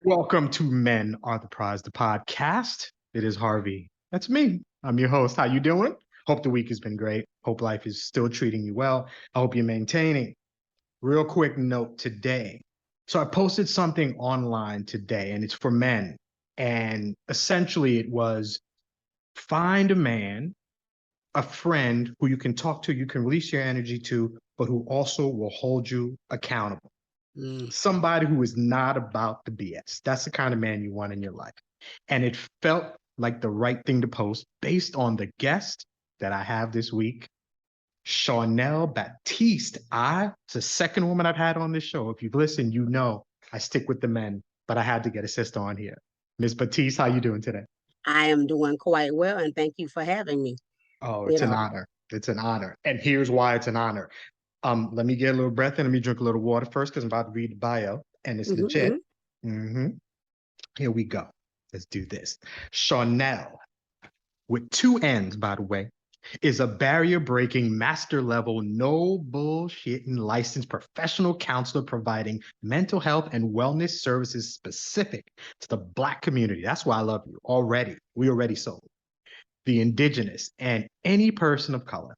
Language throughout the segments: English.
Welcome to Men Are the Prize, the podcast. It is Harvey. That's me. I'm your host. How you doing? Hope the week has been great. Hope life is still treating you well. I hope you're maintaining. Real quick note today. So I posted something online today, and it's for men. And essentially, it was find a man, a friend who you can talk to, you can release your energy to, but who also will hold you accountable. Mm. Somebody who is not about the BS. That's the kind of man you want in your life. And it felt like the right thing to post based on the guest that I have this week, Shawnnell Batiste. It's the second woman I've had on this show. If you've listened, you know I stick with the men, but I had to get a sister on here. Miss Batiste, how you doing today? I am doing quite well, and thank you for having me. Oh, You it's an know, honor. It's an honor. And here's why it's an honor. Let me get a little breath in. Let me drink a little water first because I'm about to read the bio, and it's hmm legit. hmm Here we go. Let's do this. Shawnnell, with two N's, by the way, is a barrier breaking, master level, no bullshitting licensed professional counselor providing mental health and wellness services specific to the Black community. That's why I love you already. We already sold. The indigenous and any person of color.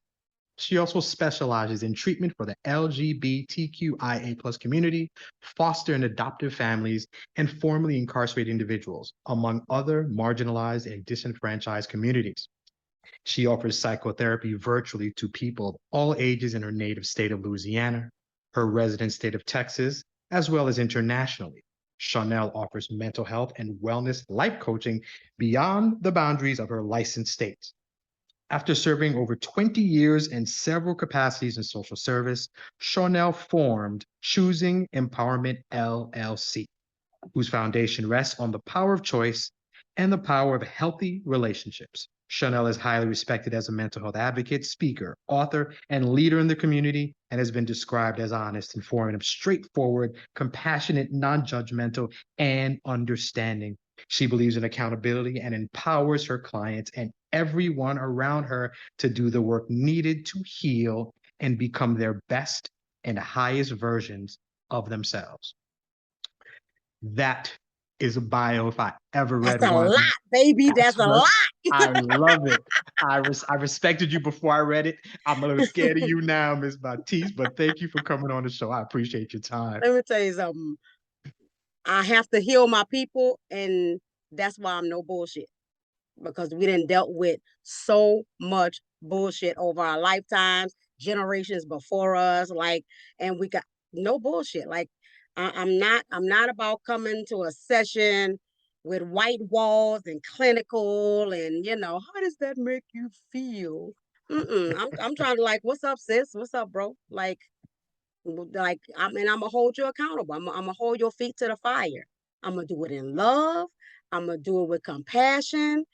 She also specializes in treatment for the LGBTQIA plus community, foster and adoptive families, and formerly incarcerated individuals, among other marginalized and disenfranchised communities. She offers psychotherapy virtually to people of all ages in her native state of Louisiana, her resident state of Texas, as well as internationally. Shawnnell offers mental health and wellness life coaching beyond the boundaries of her licensed states. After serving over 20 years in several capacities in social service, Shawnnell formed Choosing Empowerment LLC, whose foundation rests on the power of choice and the power of healthy relationships. Shawnnell is highly respected as a mental health advocate, speaker, author, and leader in the community, and has been described as honest, informative, straightforward, compassionate, non judgmental, and understanding. She believes in accountability and empowers her clients and everyone around her to do the work needed to heal and become their best and highest versions of themselves. That is a bio if I ever that's read a one. lot, baby. That's That's a what lot. I love it. I respected you before I read it. I'm a little scared of you now, Miss Batiste, but thank you for coming on the show. I appreciate your time. Let me tell you something. I have to heal my people, and that's why I'm no bullshit because we didn't dealt with so much bullshit over our lifetimes, generations before us. And we got no bullshit. I'm not about coming to a session with white walls and clinical and how does that make you feel? I'm trying to what's up, sis? What's up, bro? I'm gonna hold you accountable. I'm gonna hold your feet to the fire. I'm gonna do it in love. I'm gonna do it with compassion,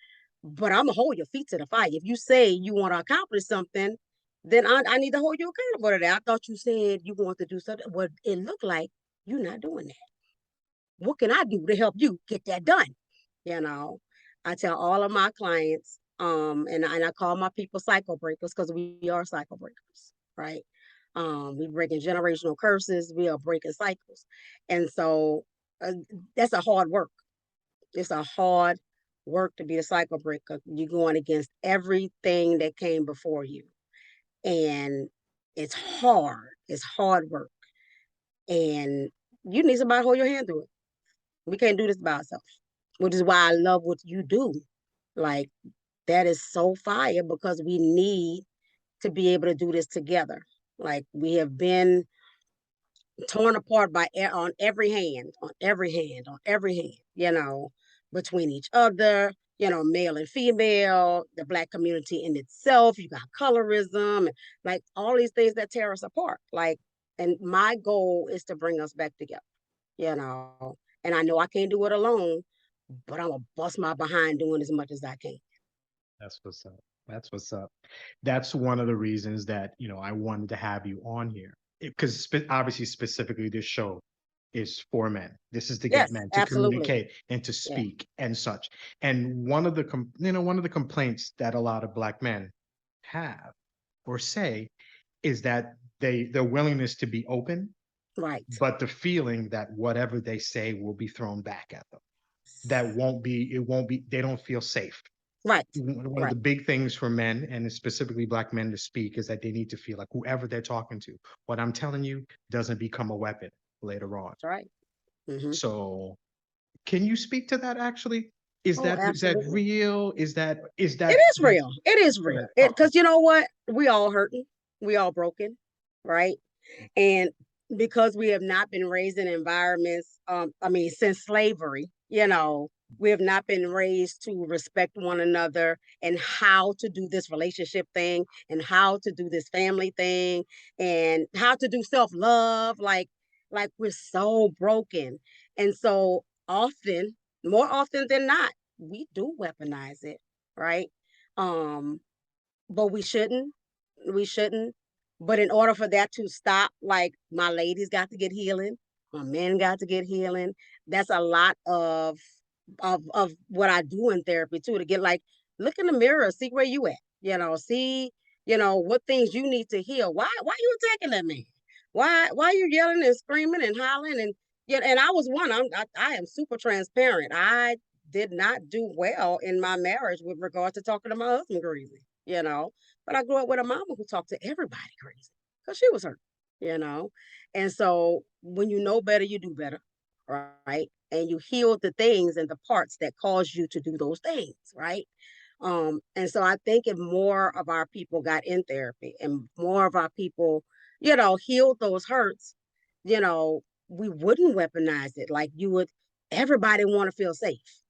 but I'm gonna hold your feet to the fire. If you say you want to accomplish something, then I need to hold you accountable to that. I thought you said you want to do something. Well, it looked like you're not doing that. What can I do to help you get that done? You know, I tell all of my clients, and I call my people cycle breakers because we are cycle breakers, right? We breaking generational curses. We are breaking cycles, and so uh, that's a hard work. It's a hard work to be a cycle breaker. You're going against everything that came before you, and it's hard. It's hard work, and you need somebody to hold your hand through it. We can't do this by ourselves, which is why I love what you do. Like that is so fire because we need to be able to do this together. Like we have been torn apart on every hand, on every hand, on every hand, between each other, male and female, the Black community in itself. You got colorism, and like all these things that tear us apart. And my goal is to bring us back together, you know. And I know I can't do it alone, but I'm gonna bust my behind doing as much as I can. That's what's up. That's what's up. That's one of the reasons that, I wanted to have you on here. Because obviously, specifically, this show is for men. This is to get Yes, men to absolutely. communicate and to Yeah. speak and such. And one of the complaints that a lot of Black men have or say is that their willingness to be open Right. but the feeling that whatever they say will be thrown back at them. That won't be, it won't be, they don't feel safe. Right. One of Right. the big things for men, and specifically black men, to speak is that they need to feel like whoever they're talking to, what I'm telling you doesn't become a weapon later on. That's right. Hmm. So can you speak to that actually? Oh, Is that absolutely. real? Is It that is real. It is go real. ahead, It talk to because you know what? We all hurting. We all broken, right? And because we have not been raised in environments, I mean, since slavery, we have not been raised to respect one another and how to do this relationship thing and how to do this family thing and how to do self-love. Like we're so broken. And so often, more often than not, we do weaponize it, right? Um, but we shouldn't. We shouldn't. But in order for that to stop, like my ladies got to get healing, my men got to get healing. That's a lot of what I do in therapy too, to get like look in the mirror, see where you at, see, what things you need to heal. Why you attacking that man? Why you yelling and screaming and hollering and yeah, and I was one. I am super transparent. I did not do well in my marriage with regard to talking to my husband crazy, but I grew up with a mama who talked to everybody crazy because she was hurt, you know. And so when you know better, you do better, right? And you heal the things and the parts that cause you to do those things, right? And so I think if more of our people got in therapy and more of our people, healed those hurts, we wouldn't weaponize it like you would. Everybody want to feel safe.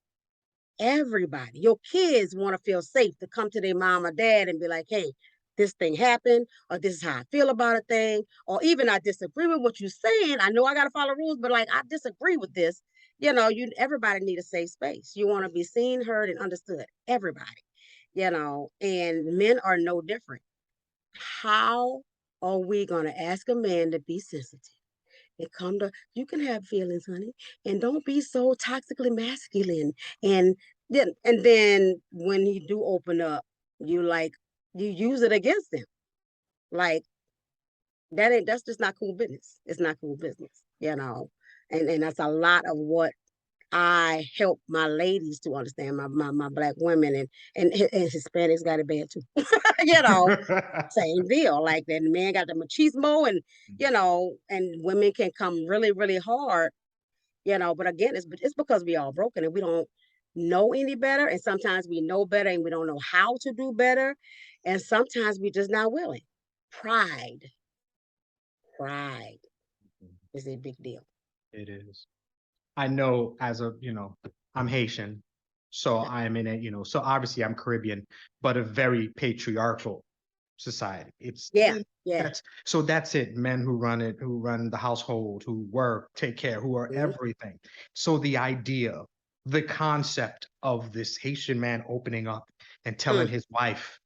Everybody, your kids want to feel safe to come to their mom or dad and be like, hey, this thing happened, or this is how I feel about a thing, or even I disagree with what you're saying. I know I got to follow rules, but like I disagree with this. Everybody need a safe space. You want to be seen, heard, and understood. Everybody, and men are no different. How are we going to ask a man to be sensitive? And come to you can have feelings, honey, and don't be so toxically masculine. And then when he do open up, you use it against him. Like that's just not cool business. It's not cool business, And that's a lot of what I help my ladies to understand, my black women and Hispanics got it bad too. you know, that. Same deal. Like that man got the machismo and women can come really, really hard, but again, it's because we all broken and we don't know any better. And sometimes we know better and we don't know how to do better. And sometimes we just not willing. Pride. Pride is a big deal. It is. I know I'm Haitian, so Yeah. I'm in so obviously I'm Caribbean, but a very patriarchal society. Yeah. Yeah. That's it. Men who run it, who run the household, who work, take care, who are Mhm. everything. So the concept of this Haitian man opening up and telling Mm. his wife,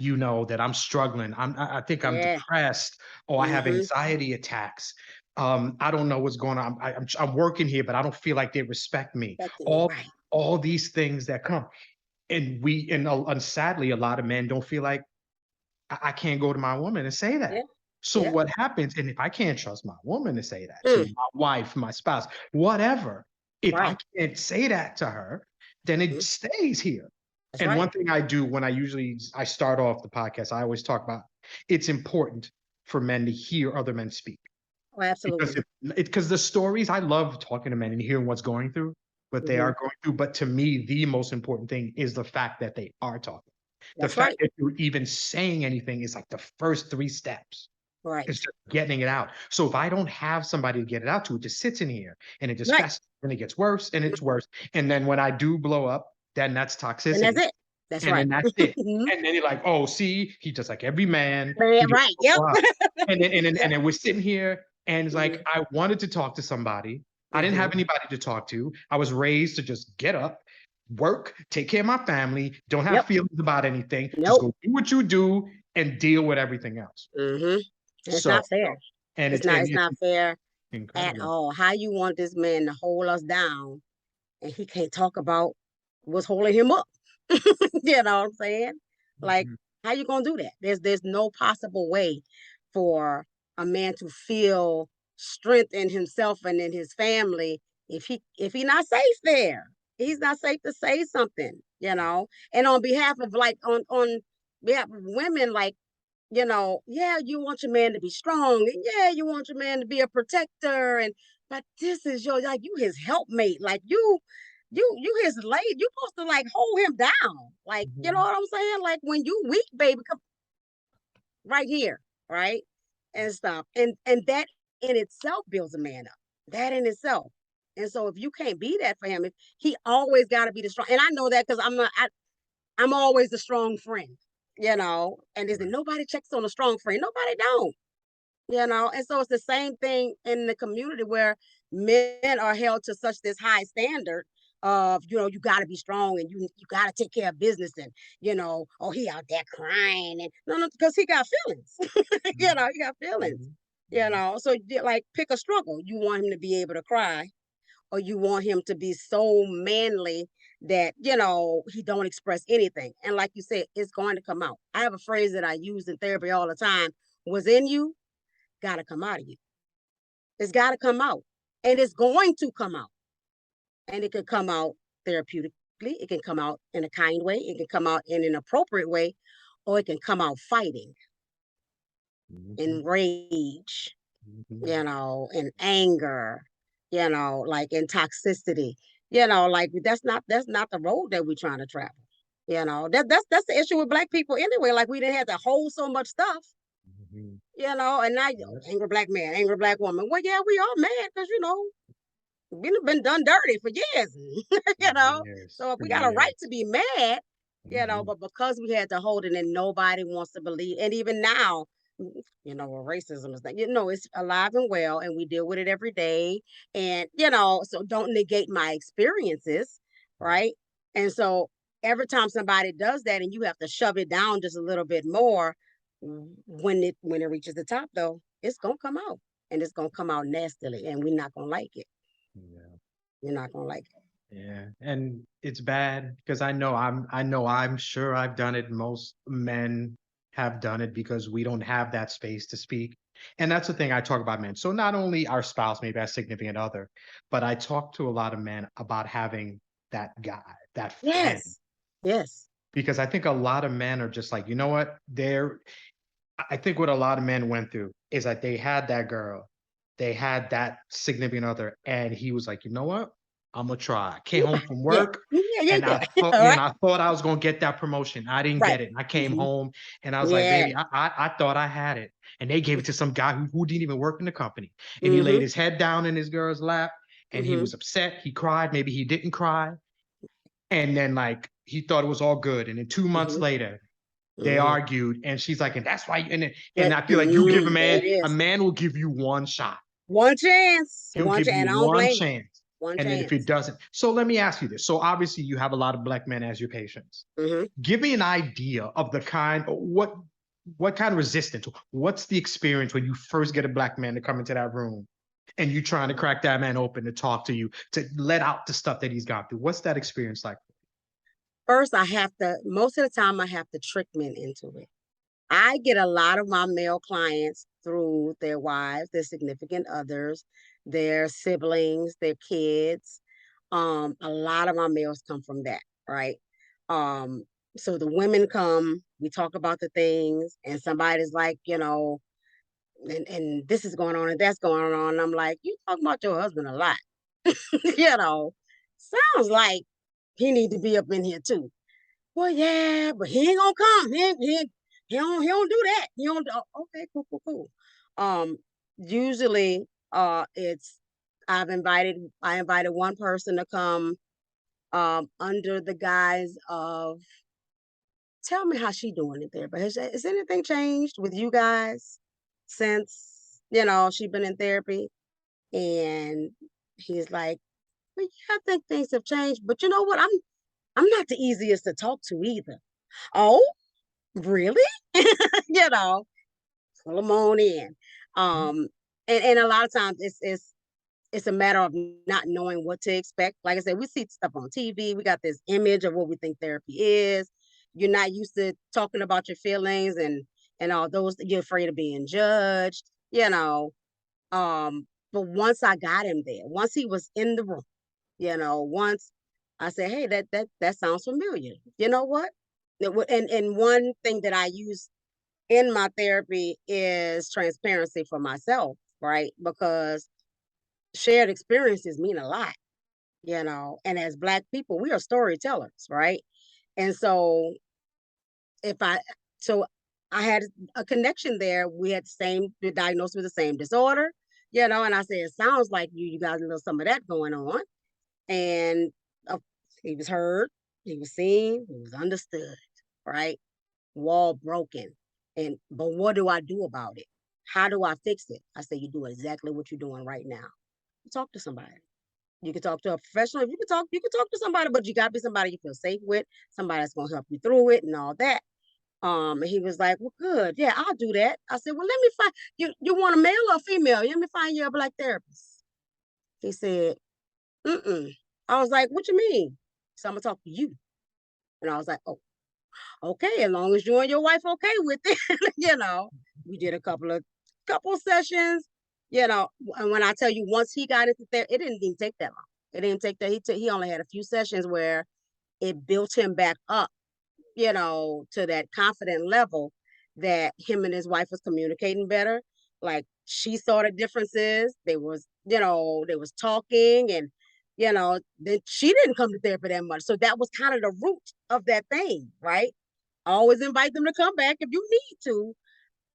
that I'm struggling. I think I'm Yeah. depressed or I have Hmm. anxiety attacks. I don't know what's going on. I'm working here, but I don't feel like they respect me. Affecting me. All Right. all these things that come, and sadly, a lot of men don't feel like I can't go to my woman and say that. Yeah. So Yeah. what happens? And if I can't trust my woman to say that to Mm. my wife, my spouse, whatever, if I Right. can't say that to her, then it Mhm. stays here. That's And right. one thing I do when I start off the podcast, I always talk about it's important for men to hear other men speak Oh, because absolutely. because the stories I love talking to men and hearing what's going through, what they Hmm. are going through. But to me, the most important thing is the fact that they are talking. The That's fact right. that you're even saying anything is like the first three steps. It's Right. just getting it out. So if I don't have somebody to get it out to, it just sits in here and it just Right. festers and it gets worse and it's worse. And then when I do blow up, then that's And that's toxicity. it. That's And right. then that's it. Mhm. And then you're like, oh, see, he just like every man. He Man, just right. blah, Yep. blah. Yep. And then we're sitting here and it's like Hmm. I wanted to talk to somebody. I didn't Hmm. have anybody to talk to. I was raised to just get up, work, take care of my family, don't have Yep. feelings about anything. Just Nope. go do what you do and deal with everything else. Hmm. And it's So, not fair. and It's it's not. and It's it's not fair at incredible. all. How you want this man to hold us down, and he can't talk about what's holding him up? You know what I'm saying? Like, Mhm. how you gonna do that? There's no possible way for a man to feel. strength in himself and in his family if he not safe there. He's not safe to say something, you know. And on behalf of like on behalf of women, like, you know, yeah, you want your man to be strong, and yeah, you want your man to be a protector, and but this is your like you his helpmate, like you his lady, you supposed to like hold him down, like you know Mhm. what I'm saying? Like when you weak, baby, come right here, right, and stuff, and that in itself builds a man up. That in itself. And so if you can't be that for him, if he always got to be the strong, and I know that because I'm always the strong friend, you know. And there's Right. nobody checks on a strong friend. Nobody don't, you know. And so it's the same thing in the community where men are held to such this high standard of, you know, you got to be strong and you got to take care of business, and you know, oh, he out there crying, and no, because he got feelings. You Mhm. know, he got feelings, Mhm. you Mhm. know. So like pick a struggle. You want him to be able to cry, or you want him to be so manly that, you know, he don't express anything. And like you said, it's going to come out. I have a phrase that I use in therapy all the time: what's in you got to come out of you. It's got to come out, and it's going to come out. And it can come out therapeutically, it can come out in a kind way, it can come out in an appropriate way, or it can come out fighting, Mhm. in rage, Mhm. you know, in anger, you know, like in toxicity, you know, like that's not the road that we're trying to travel. You know, that's the issue with black people anyway. Like we didn't have to hold so much stuff, Mhm. you know, and now Yes. angry black man, angry black woman. Well, yeah, we all mad because you know we've been done dirty for years, you know. Years. So if For we got a right to years. be mad, you know, Mhm. but because we had to hold it and nobody wants to believe, and even now, you know, where racism is that, you know, it's alive and well, and we deal with it every day. And, you know, so don't negate my experiences, Right. right? And so every time somebody does that and you have to shove it down just a little bit more, when it reaches the top though, it's gonna come out. And it's gonna come out nastily, and we're not gonna like it. Yeah. You're not gonna like it. Yeah, and it's bad because I know I'm sure I've done it. Most men have done it because we don't have that space to speak. And that's the thing I talk about men. So not only our spouse, maybe our significant other, but I talk to a lot of men about having that guy, that friend, Yes. Yes. because I think a lot of men are just like, you know what? I think what a lot of men went through is that they had that girl, they had that significant other, and he was like, you know what? I'm gonna try. Came Yeah. home from Yeah. work, Yeah. Yeah. and Yeah. I thought, All right. and I thought I was gonna get that promotion. I didn't Right. get it. And I came Hmm. home and I was like, Yeah. baby, I thought I had it. And they gave it to some guy who didn't even work in the company. And he laid Hmm. his head down in his girl's lap and he Hmm. was upset. He cried. Maybe he didn't cry. And then like he thought it was all good. And then 2 months Hmm. later, they Hmm. argued, and she's like, and that's why, and That, I feel like you give there it a is. man will give you one shot. One chance. He'll One give chance. you And I don't one blame him. chance. One And then if it chance. doesn't, so let me ask you this. So obviously you have a lot of black men as your patients. Hmm. Give me an idea of the kind, what kind of resistance, what's the experience when you first get a black man to come into that room and you trying to crack that man open to talk to you, to let out the stuff that he's gone through. What's that experience like? First, most of the time, I have to trick men into it. I get a lot of my male clients through their wives, their significant others, their siblings, their kids. A lot of my males come from that, right? Um, so the women come, we talk about the things, and somebody's like, you know, and this is going on and that's going on. And I'm like, you talk about your husband a lot, you know. Sounds like he need to be up in here too. Well, yeah, but he ain't gonna come. He don't do that. He don't. Okay, cool, cool, cool. Um, Usually, it's I invited one person to come, under the guise of tell me how she doing it there. But has anything changed with you guys since you know she been in therapy? And he's like, well, yeah, I think things have changed, but you know what? I'm not the easiest to talk to either. Oh, really? You know, pull them on in. Um, and a lot of times it's a matter of not knowing what to expect. Like I said, we see stuff on TV. We got this image of what we think therapy is. You're not used to talking about your feelings and all those. You're afraid of being judged. You know, But once I got him there, once he was in the room, once I said, "Hey, that sounds familiar." You know what? And one thing that I use in my therapy is transparency for myself, right? Because shared experiences mean a lot, and as Black people, we are storytellers, right? And if I, so I had a connection there. We had the diagnosed with the same disorder, and I said, it sounds like you guys know some of that going on. And uh, he was heard, he was seen, he was understood, right? Wall broken. But what do I do about it? How do I fix it? I say, you do exactly what you're doing right now. Talk to somebody. You can talk to a professional. If you can talk to somebody, but you gotta be somebody you feel safe with, somebody that's gonna help you through it and all that. And he was like, well, good. Yeah, I'll do that. I said, well, let me find you want a male or a female? Let me find you a Black therapist. He said, mm-mm. I was like, what you mean? So I'm gonna talk to you. And I was like, oh, okay, as long as you and your wife okay with it, we did a couple sessions, and when I tell you once he got into there, it didn't even take that long. It didn't take that. He only had a few sessions where it built him back up, to that confident level that him and his wife was communicating better. Like she saw the differences. They was talking and then she didn't come to therapy that much. So that was kind of the root of that thing, right? Always invite them to come back if you need to.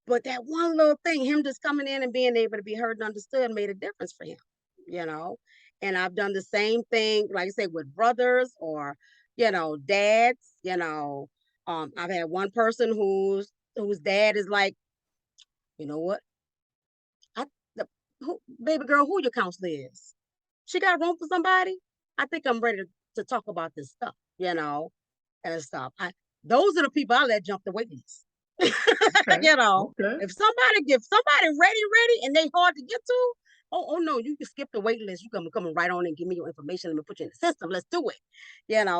But that one little thing, him just coming in and being able to be heard and understood made a difference for him, you know. And I've done the same thing, like I say, with brothers or, dads, I've had one person whose dad is like, you know what? I the baby girl, who your counselor is? She got room for somebody? I think I'm ready to talk about this stuff, and stuff. Those are the people I let jump the wait list. Okay. you know, Okay. if somebody ready, and they hard to get to, oh no, you can skip the wait list. You coming right on and give me your information. Let me put you in the system. Let's do it.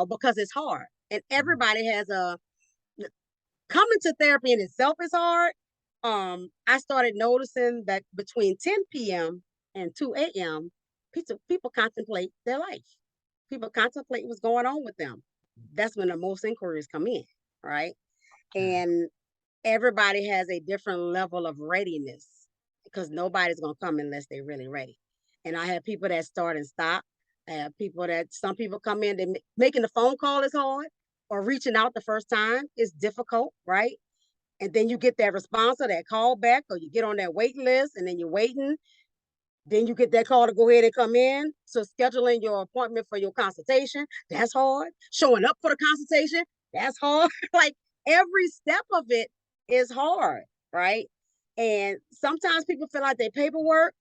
Because it's hard, and everybody has a coming to therapy in itself is hard. I started noticing that between 10 p.m. and 2 a.m., people contemplate their life. People contemplate what's going on with them. That's when the most inquiries come in, right? Okay. And everybody has a different level of readiness because nobody's going to come unless they're really ready. And I have people that start and stop. I have some people come in, making the phone call is hard or reaching out the first time is difficult, right? And then you get that response or that call back, or you get on that wait list and then you're waiting. Then you get that call to go ahead and come in. So scheduling your appointment for your consultation, that's hard. Showing up for the consultation, that's hard. Like every step of it is hard, right? And sometimes people feel like they paperwork,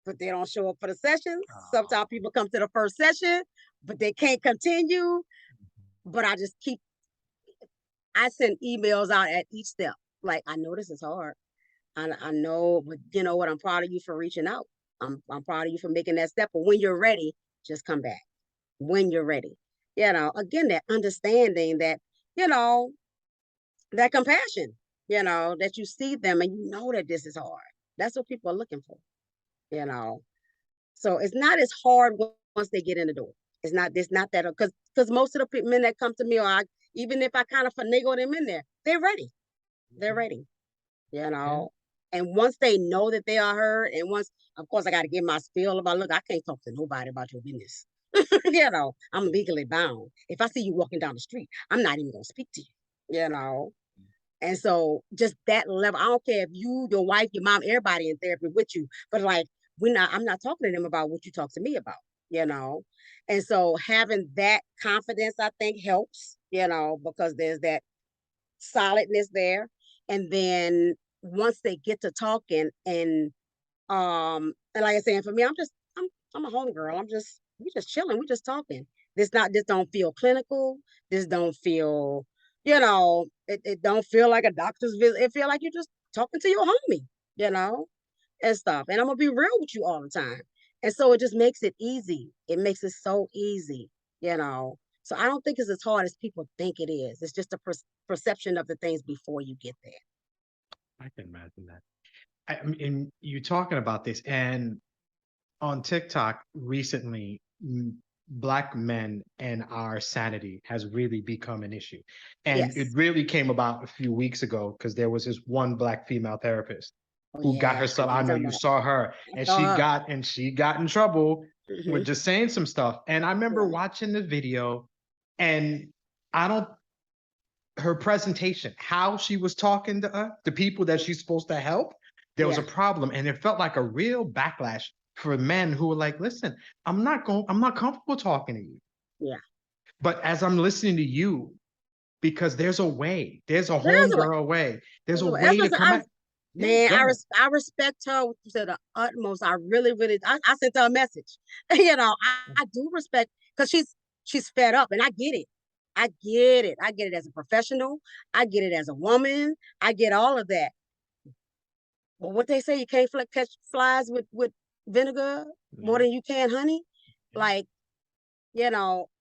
but they don't show up for the sessions. Sometimes Oh. people come to the first session, but they can't continue. But I send emails out at each step. Like, I know this is hard. I know, but you know what? I'm proud of you for reaching out. I'm proud of you for making that step. But when you're ready, just come back. When you're ready, again, that understanding that you know that compassion, that you see them and you know that this is hard. That's what people are looking for, you know. So it's not as hard once they get in the door. It's not that because most of the men that come to me, even if I kind of finagle them in there, they're ready. They're ready you Yeah. know. And once they know that they are heard, and once, of course, I got to give my spiel about, look, I can't talk to nobody about your business. I'm legally bound. If I see you walking down the street, I'm not even gonna speak to you. And so just that level, I don't care if your wife, your mom, everybody in therapy with you, but like I'm not talking to them about what you talk to me about, you know. And so having that confidence, I think helps, because there's that solidness there. And then once they get to talking and like I said, for me, I'm a homegirl. We just chilling, we just talking. This don't feel clinical. This don't feel, it don't feel like a doctor's visit. It feel like you're just talking to your homie, you know, and stuff. And I'm gonna be real with you all the time. And so it just makes it easy. It makes it so easy, you know. So I don't think it's as hard as people think it is. It's just a perception of the things before you get there. I can imagine that. I mean, you talking about this, and on TikTok recently, Black men and our sanity has really become an issue. And it Yes. really came about a few weeks ago because there was this one Black female therapist Oh who got yeah, I herself, know I you're know talking you about. saw her, I and saw her. she got in trouble with Hmm. just saying some stuff. And I remember Yeah. watching the video, and I don't her presentation, how she was talking to the people that she's supposed to help, there was a Yeah. problem. And it felt like a real backlash for men who were like, listen, I'm not comfortable talking to you. Yeah. But as I'm listening to you, because there's a There's a way. homegirl way, there's There's a a way. That's way to what come at. Yeah, man, go ahead. I respect her to the utmost. I really, really I sent her a message. You know, I do respect because she's fed up and I get it. I get it. I get it as a professional. I get it as a woman. I get all of that. But what they say, you can't catch flies with vinegar more Yeah, than you can honey. yeah, Like,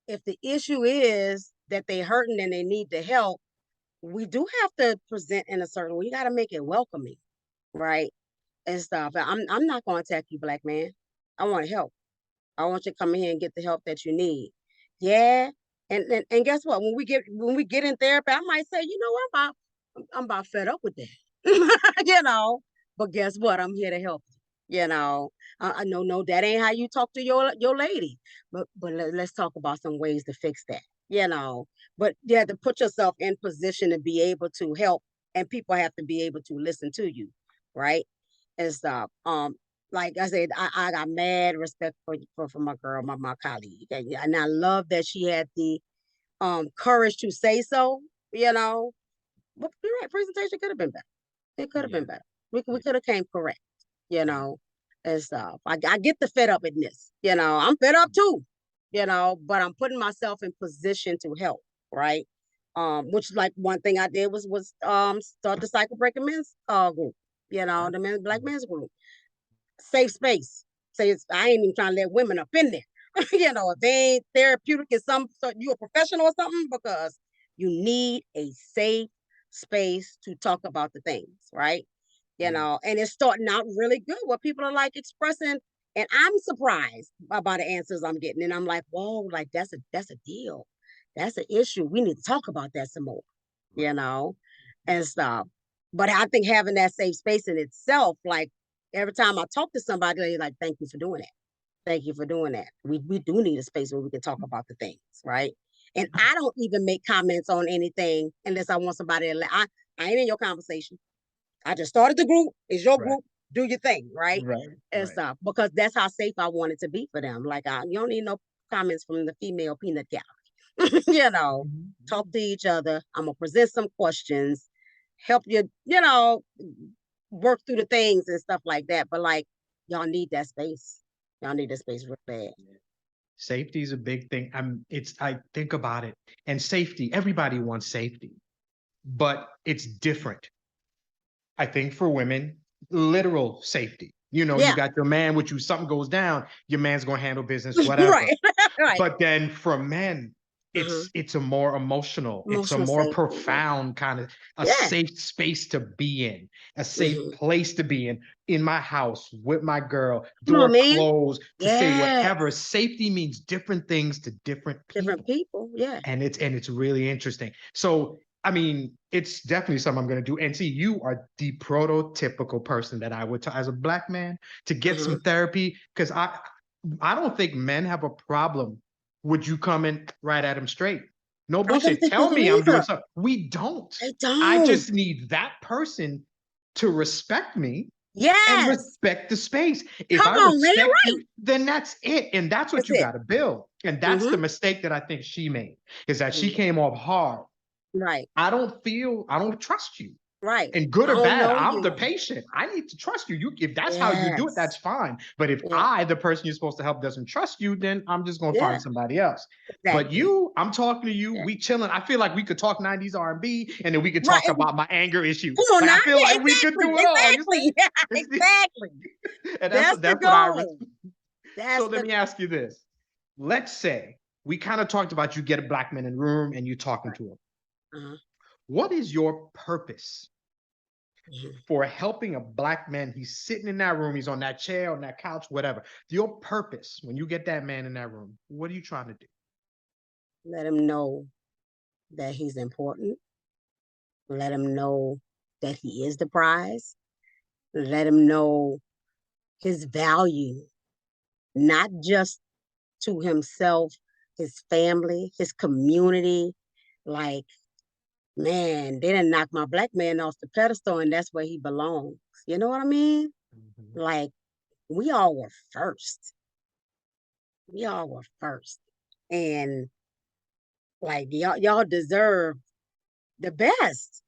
if the issue is that they hurting and they need the help, we do have to present in a certain way. You got to make it welcoming, right? And stuff. I'm not going to attack you, black man. I want to help. I want you to come in here and get the help that you need. Yeah. And guess what? When we get in therapy, I might say, you know what, I'm about fed up with that. But guess what? I'm here to help you. I know, no, that ain't how you talk to your lady. But let's talk about some ways to fix that. But you have to put yourself in position to be able to help, and people have to be able to listen to you, right? And stuff. Like I said, I got mad respect for my girl, my colleague, and I love that she had the courage to say so. You know, but you're right, presentation could have been better. It could have yeah, been better. We yeah, could have came correct. You yeah. know, and stuff. I get the fed up in this. I'm fed up too. But I'm putting myself in position to help. Right. Which like one thing I did was start the cycle breaking men's group. Right. The black men's group, safe space. Say I ain't even trying to let women up in there. If they ain't therapeutic in so you a professional or something, because you need a safe space to talk about the things, right? Yeah, And it's starting out really good where people are like expressing, and I'm surprised by the answers I'm getting. And I'm like, whoa, like that's a deal. That's an issue. We need to talk about that some more, right. you know, and stuff. But I think having that safe space in itself, like every time I talk to somebody, they're like, thank you for doing that. Thank you for doing that. We do need a space where we can talk about the things, right? And I don't even make comments on anything unless I want somebody to I ain't in your conversation. I just started the group. It's your Right. group. Do your thing, right? Right. And Right. stuff. Because that's how safe I want it to be for them. Like you don't need no comments from the female peanut gallery. Talk Mhm. to each other. I'm gonna present some questions, help you, work through the things and stuff like that. But like y'all need that space. Y'all need that space real bad. Yeah. Safety is a big thing. I think about it, and safety, everybody wants safety, but it's different. I think for women, literal safety. You Yeah. got your man with you, something goes down, your man's gonna handle business, whatever. Right. Right. But then for men, Uh-huh. it's a more emotional, it's a Emotional more safety. Yeah. profound kind of a Yeah. safe space to be in, a safe Hmm. place to be in my house with my girl, Come on, door man. closed, to say Yes. whatever. Safety means different things to different Different people. people. Yeah. And it's really interesting. So I mean, it's definitely something I'm going to do. And see, you are the prototypical person that I would tell as a Black man to get Uh-huh. some therapy, because I don't think men have a problem with you coming right at them straight. No I don't bullshit. think they Tell do me I'm doing either. something. We don't. They I don't. just need that person to respect me and Yes. respect the space. If Come I on, man. respect Right. you, then that's it. And that's what That's you it. got to build. And that's the Mm-hmm. mistake that I think she made, is that she Mm-hmm. came off hard. Right. I don't trust you. Right. And good I or don't bad, know I'm the you. patient. I need to trust you. If that's how you do it, Yes. that's fine. But if Yeah. I, the person you're supposed to help, doesn't trust you, then I'm just gonna find Yeah. somebody else. But Exactly. you, I'm talking to you, Yeah. we chilling. I feel like we could talk 90s R&B, and then we could Right. talk about my anger issues. Come on Like now. I feel Yeah, like we could exactly. do it all. You Exactly. Yeah, see? exactly. And That's the that's what goal. so That's let the me ask you this. Let's say we kind of talked about you get a Black man in the room and you talking right. to him. Uh-huh. What is your purpose Mhm. for helping a black man. He's sitting in that room, he's on that chair, on that couch, whatever. Your purpose when you get that man in that room, what are you trying to do? Let him know that he's important. Let him know that he is the prize. Let him know his value, not just to himself, his family, his community. Like, man, they didn't knock my black man off the pedestal, and that's where he belongs. You know what I mean? Mhm. Like, we all were first. We all were first. And like y'all deserve the best.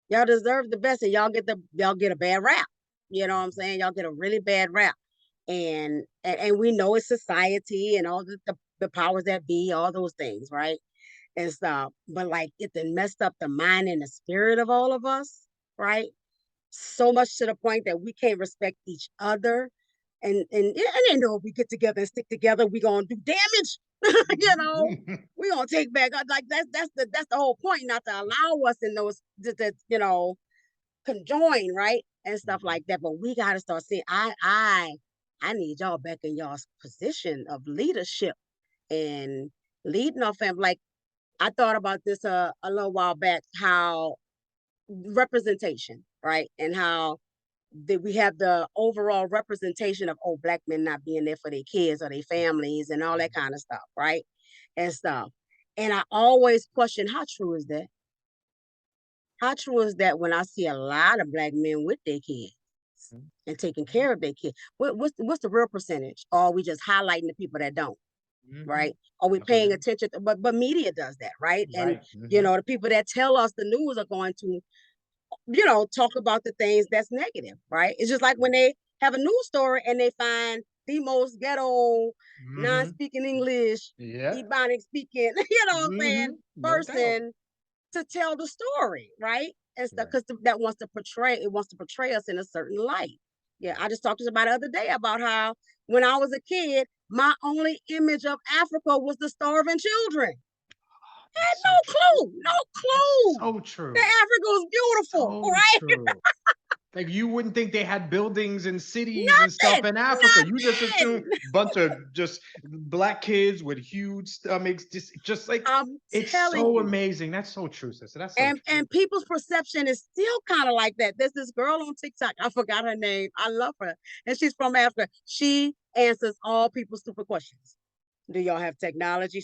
Y'all deserve the best, and y'all get a bad rap. You know what I'm saying? Y'all get a really bad rap. And we know it's society and all the powers that be, all those things, right? And stuff. But like it then messed up the mind and the spirit of all of us, right? So much to the point that we can't respect each other. And they know if we get together and stick together, we gonna do damage. you know, we gonna take back like that's the whole point, not to allow us in those to conjoin, right? And stuff Mhm. like that. But we gotta start seeing I need y'all back in y'all's position of leadership and leading our family. Like I thought about this a little while back, how representation, right? And how we have the overall representation of black men not being there for their kids or their families and all that kind of stuff, right? And stuff. And I always question how true is that? How true is that when I see a lot of black men with their kids Mhm. and taking care of their kids? What's the real percentage? Or are we just highlighting the people that don't? Mhm. Right? Are we paying Absolutely. attention? But media does that, right? And Right. Mhm. the people that tell us the news are going to talk about the things that's negative, right? It's just like when they have a news story and they find the most ghetto, Mhm. non-speaking English, Yeah. Ebonic speaking, what I'm saying, No doubt. person to tell the story, right? And stuff Right. because that wants to portray us in a certain light. Yeah, I just talked to somebody the other day about how when I was a kid, my only image of Africa was the starving children. That's Had so no true. clue, no That's clue so that true. Africa was beautiful, So right? true. Like you wouldn't think they had buildings and cities and stuff Nothing, in Africa. You just assume nothing. bunch of just black kids with huge stomachs. Just like I'm it's telling so you. amazing. That's so true, sister. That's so true. And people's perception is still kind of like that. There's this girl on TikTok. I forgot her name. I love her, and she's from Africa. She answers all people's stupid questions. Do y'all have technology?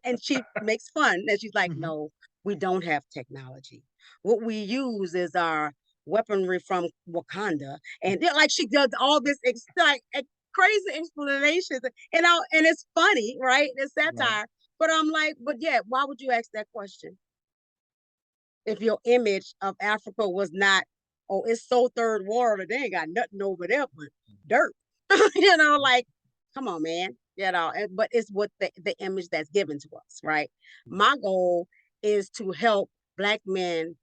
And she makes fun, and she's like, Mhm. "No, we don't have technology. What we use is our weaponry from Wakanda." And like she does all this crazy explanations, and it's funny, right? It's Right. satire. But I'm like, but yeah, why would you ask that question if your image of Africa was not, oh, it's so third world and they ain't got nothing over there but dirt. Like, come on, man. But it's what the image that's given to us, right? My goal is to help black men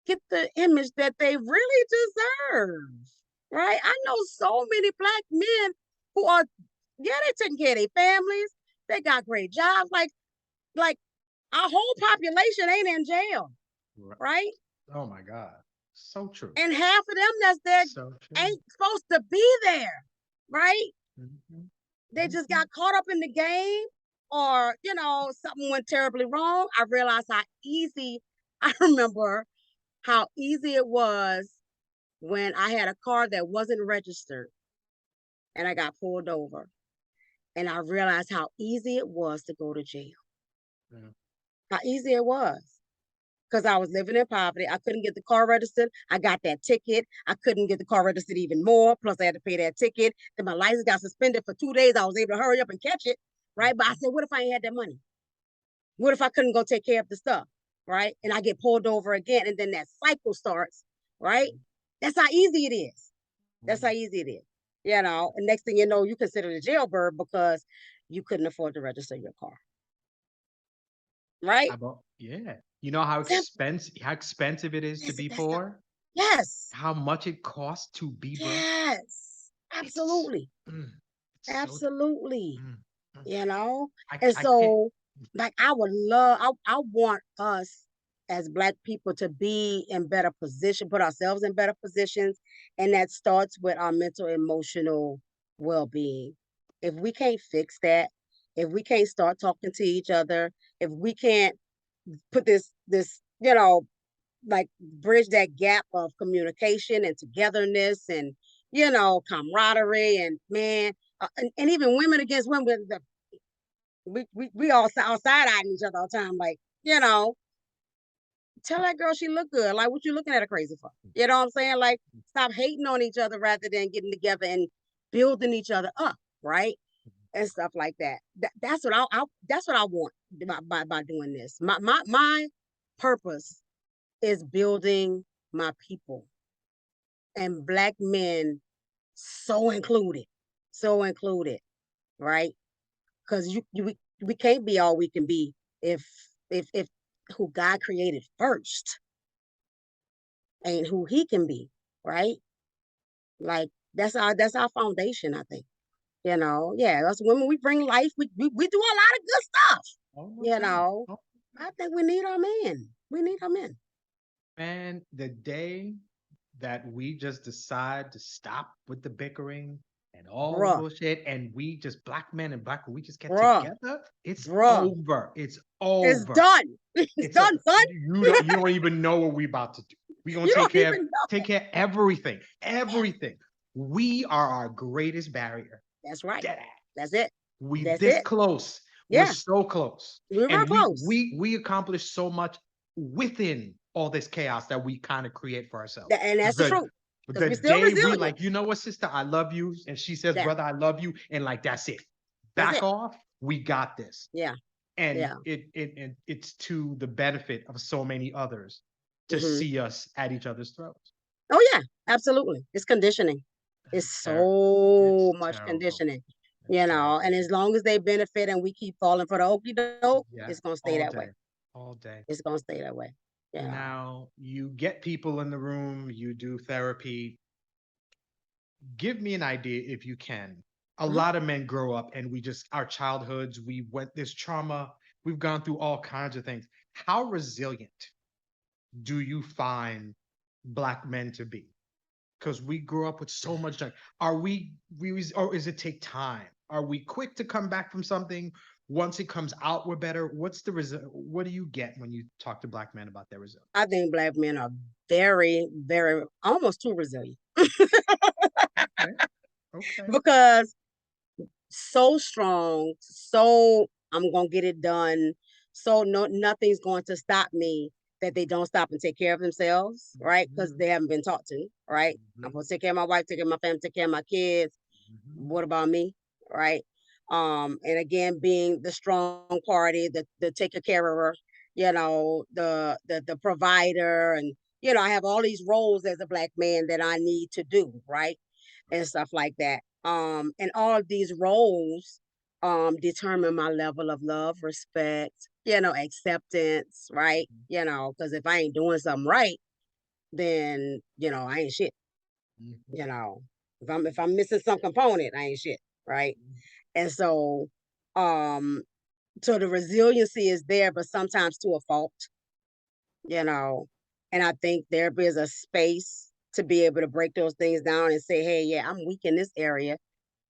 get the image that they really deserve. Right? I know so many black men who are, yeah, they taking care of their families, they got great jobs. Like our whole population ain't in jail, Right. right? Oh my God. So true. And half of them that's there So true. ain't supposed to be there, right? Mhm. They just Mhm. got caught up in the game, or something went terribly wrong. I realized how easy I remember how easy it was when I had a car that wasn't registered and I got pulled over, and I realized how easy it was to go to jail. Yeah. How easy it was. Because I was living in poverty. I couldn't get the car registered. I got that ticket. I couldn't get the car registered even more. Plus, I had to pay that ticket. Then my license got suspended for 2 days. I was able to hurry up and catch it, right? But I said, what if I ain't had that money? What if I couldn't go take care of the stuff, right? And I get pulled over again, and then that cycle starts, right? That's how easy it is. That's how Mhm. easy it is. And next thing you know, you consider a jailbird because you couldn't afford to register your car, right? About yeah. You know how Simple. expensive it is to be That's the poor? yes. How much it costs to be broke? Yes, It's absolutely. mm, it's so Absolutely. mm, mm. You know? I And I can't so, like, I would love, I want us as Black people to be in better position, put ourselves in better positions, and that starts with our mental emotional well-being. If we can't fix that, if we can't start talking to each other, if we can't put this, like bridge that gap of communication and togetherness and camaraderie and man and even women against women, we all side eyeing each other all the time, like, you know, tell that girl she look good. Like, what you looking at her crazy for? You know what I'm saying? Like, stop hating on each other rather than getting together and building each other up, right? And stuff like that. That's what that's what I want by doing this. My purpose is building my people and Black men, so included, so included, right? Because we can't be all we can be if if who God created first ain't who He can be, right? Like that's our foundation, I think. Yeah, us women, we bring life. We do a lot of good stuff. Oh, no You doubt. know, Oh, I think we need our men. We need our men, man, the day that we just decide to stop with the bickering and all the bruh, bullshit, and we just black men and black women, we just get bruh, together, it's bruh. over. It's It's over. done. It's It's a done, son. you don't even know what we about to do. We're gonna You don't even take know. care of everything. Everything. We are our greatest barrier. That's right. Dead That's it. We That's this it. close. We're Yeah, so close. we're real And close. we accomplish so much within all this chaos that we kind of create for ourselves. And that's the The truth. Because the we're still day we resilient. like, you know what, sister, I love you. And she says, Yeah, brother, I love you. And like, that's it. that's Back it. off. We got this. Yeah, And yeah. it's to the benefit of so many others to Hmm. see us at each other's throats. Oh yeah, absolutely. It's conditioning. It's so It's much terrible. conditioning, It's and terrible. as long as they benefit and we keep falling for the okey doke, Yeah, it's gonna stay all that way. day, all day. It's gonna stay that way. You know. Now you get people in the room, you do therapy. Give me an idea if you can. A Uh-huh. lot of men grow up and we just, our childhoods, we went this trauma, we've gone through all kinds of things. How resilient do you find Black men to be? Because we grew up with so much junk. Are or is it take time? Are we quick to come back from something? Once it comes out, we're better. What do you get when you talk to Black men about their resilience? I think Black men are very, very almost too resilient Okay, okay. because so strong, so I'm gonna get it done. So no, nothing's going to stop me that they don't stop and take care of themselves, right? Because Mhm, they haven't been taught to, right? I'm mhm, gonna take care of my wife, take care of my family, take care of my kids. mhm, What about me, right? And again, being the strong party, the taker carer, the provider, and I have all these roles as a Black man that I need to do, right? And stuff like that. And all of these roles determine my level of love, respect, acceptance, right? mhm, Because if I ain't doing something right, then I ain't shit. mhm, You know, if I'm missing some component, I ain't shit, right? mhm. And um, so the resiliency is there, but sometimes to a fault, you know. And I think there is a space to be able to break those things down and say, hey, yeah, I'm weak in this area.